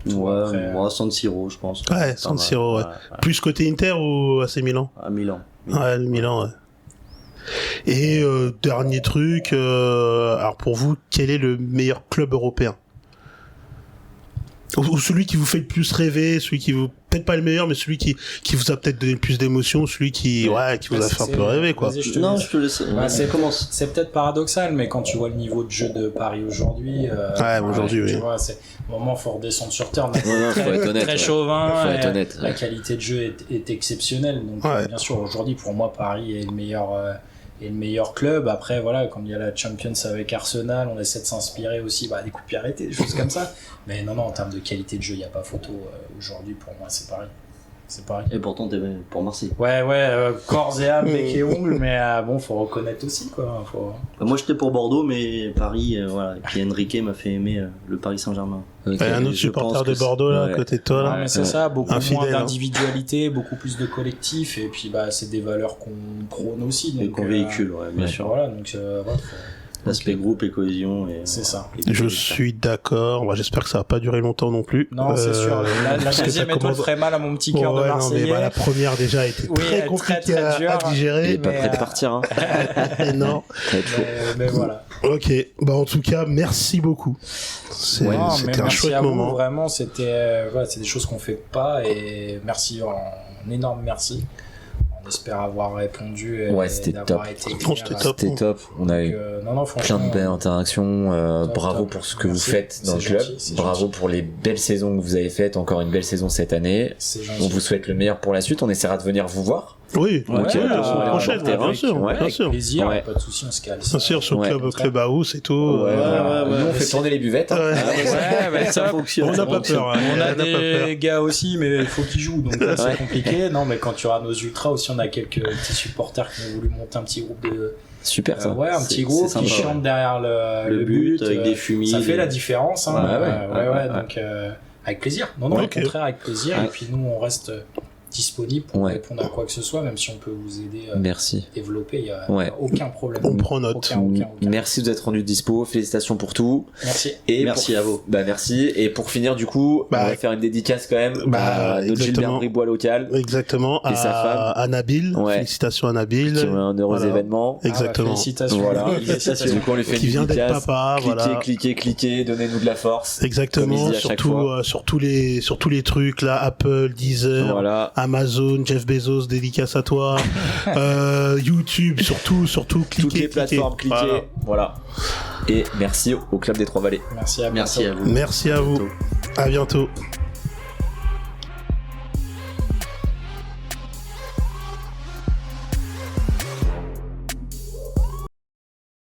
Moi San Siro, je pense. Ouais, San Siro. Ouais. Plus côté Inter ou AC Milan? À Milan. Ouais, le Milan. Ouais. Et dernier truc, alors pour vous, quel est le meilleur club européen? Ou celui qui vous fait le plus rêver, celui qui vous, peut-être pas le meilleur, mais celui qui vous a peut-être donné le plus d'émotions, celui qui vous a fait un peu rêver, quoi. Je te laisse. C'est peut-être paradoxal, mais quand tu vois le niveau de jeu de Paris aujourd'hui, tu vois, c'est au moment faut redescendre sur terre. Faut être honnête. Très chauvin. Faut être honnête. La qualité de jeu est exceptionnelle. Donc bien sûr, aujourd'hui, pour moi, Paris est le meilleur club. Après, voilà, comme il y a la Champions avec Arsenal, on essaie de s'inspirer aussi des coups de pied arrêtés, des choses comme ça. Mais non, en termes de qualité de jeu, il n'y a pas photo. Aujourd'hui, pour moi, c'est pareil. Et pourtant, t'es pour Marseille. Ouais, corps et âme, bec et ongles, mais faut reconnaître aussi, quoi. Moi, j'étais pour Bordeaux, mais Paris, qui Enrique m'a fait aimer le Paris Saint-Germain. Okay. Un autre supporter de Bordeaux, là, à côté de toi, là. Ouais, mais c'est ça, beaucoup moins d'individualité, beaucoup plus de collectif, et puis, c'est des valeurs qu'on prône aussi. Donc, et qu'on véhicule, bien sûr. Voilà, donc, l'aspect groupe et cohésion. C'est ça. Je suis d'accord. J'espère que ça va pas durer longtemps non plus. Non, c'est sûr. La deuxième étoile ferait mal à mon petit cœur de Marseillais. La première déjà a été très compliquée à digérer. Il est pas prêt de partir. Hein. Non. Mais voilà. Ok. En tout cas, merci beaucoup. C'était un chouette moment. Vraiment, c'est des choses qu'on fait pas, et merci, un énorme merci. On espère avoir répondu et c'était d'avoir top. été clair. C'était top. On a eu plein de belles interactions. Bravo pour ce que vous faites dans le club. Bravo pour les belles saisons que vous avez faites. Encore une belle saison cette année. On vous souhaite le meilleur pour la suite. On essaiera de venir vous voir. Oui, la prochaine, bien sûr. Avec plaisir, pas de soucis, on se cale. Bien sûr, sur Club House et tout. Nous, on fait tourner les buvettes. Ça fonctionne. On n'a pas peur. On a des gars aussi, mais il faut qu'ils jouent, donc là, c'est compliqué. Non, mais quand tu auras nos ultras aussi, on a quelques petits supporters qui ont voulu monter un petit groupe de... Super, ça. Un petit groupe qui chante derrière le but avec des fumiers. Ça fait la différence. Donc, avec plaisir. Non, au contraire, avec plaisir. Et puis nous, on reste disponible pour répondre à quoi que ce soit, même si on peut vous aider à développer, il n'y a aucun problème. On prend note. Aucun. Merci de vous être rendu dispo, félicitations pour tout. Merci. Et merci à vous. Merci. Et pour finir, du coup, on va faire une dédicace quand même à notre Gilbert Bribois local. Exactement. Et sa femme. À Nabil. Félicitations à Nabil. Qui ont un heureux événement. Exactement. Félicitations. Voilà. Du coup, on lui fait qui une vient d'être dédicace. papa. Cliquez, donnez-nous de la force. Exactement. Surtout, sur tous les trucs, là, Apple, Deezer, Amazon, Jeff Bezos, dédicace à toi, YouTube, surtout, cliquez. Toutes les plateformes, cliquez. Voilà. Et merci au Club des Trois Vallées. Merci à vous. Merci à vous. À bientôt.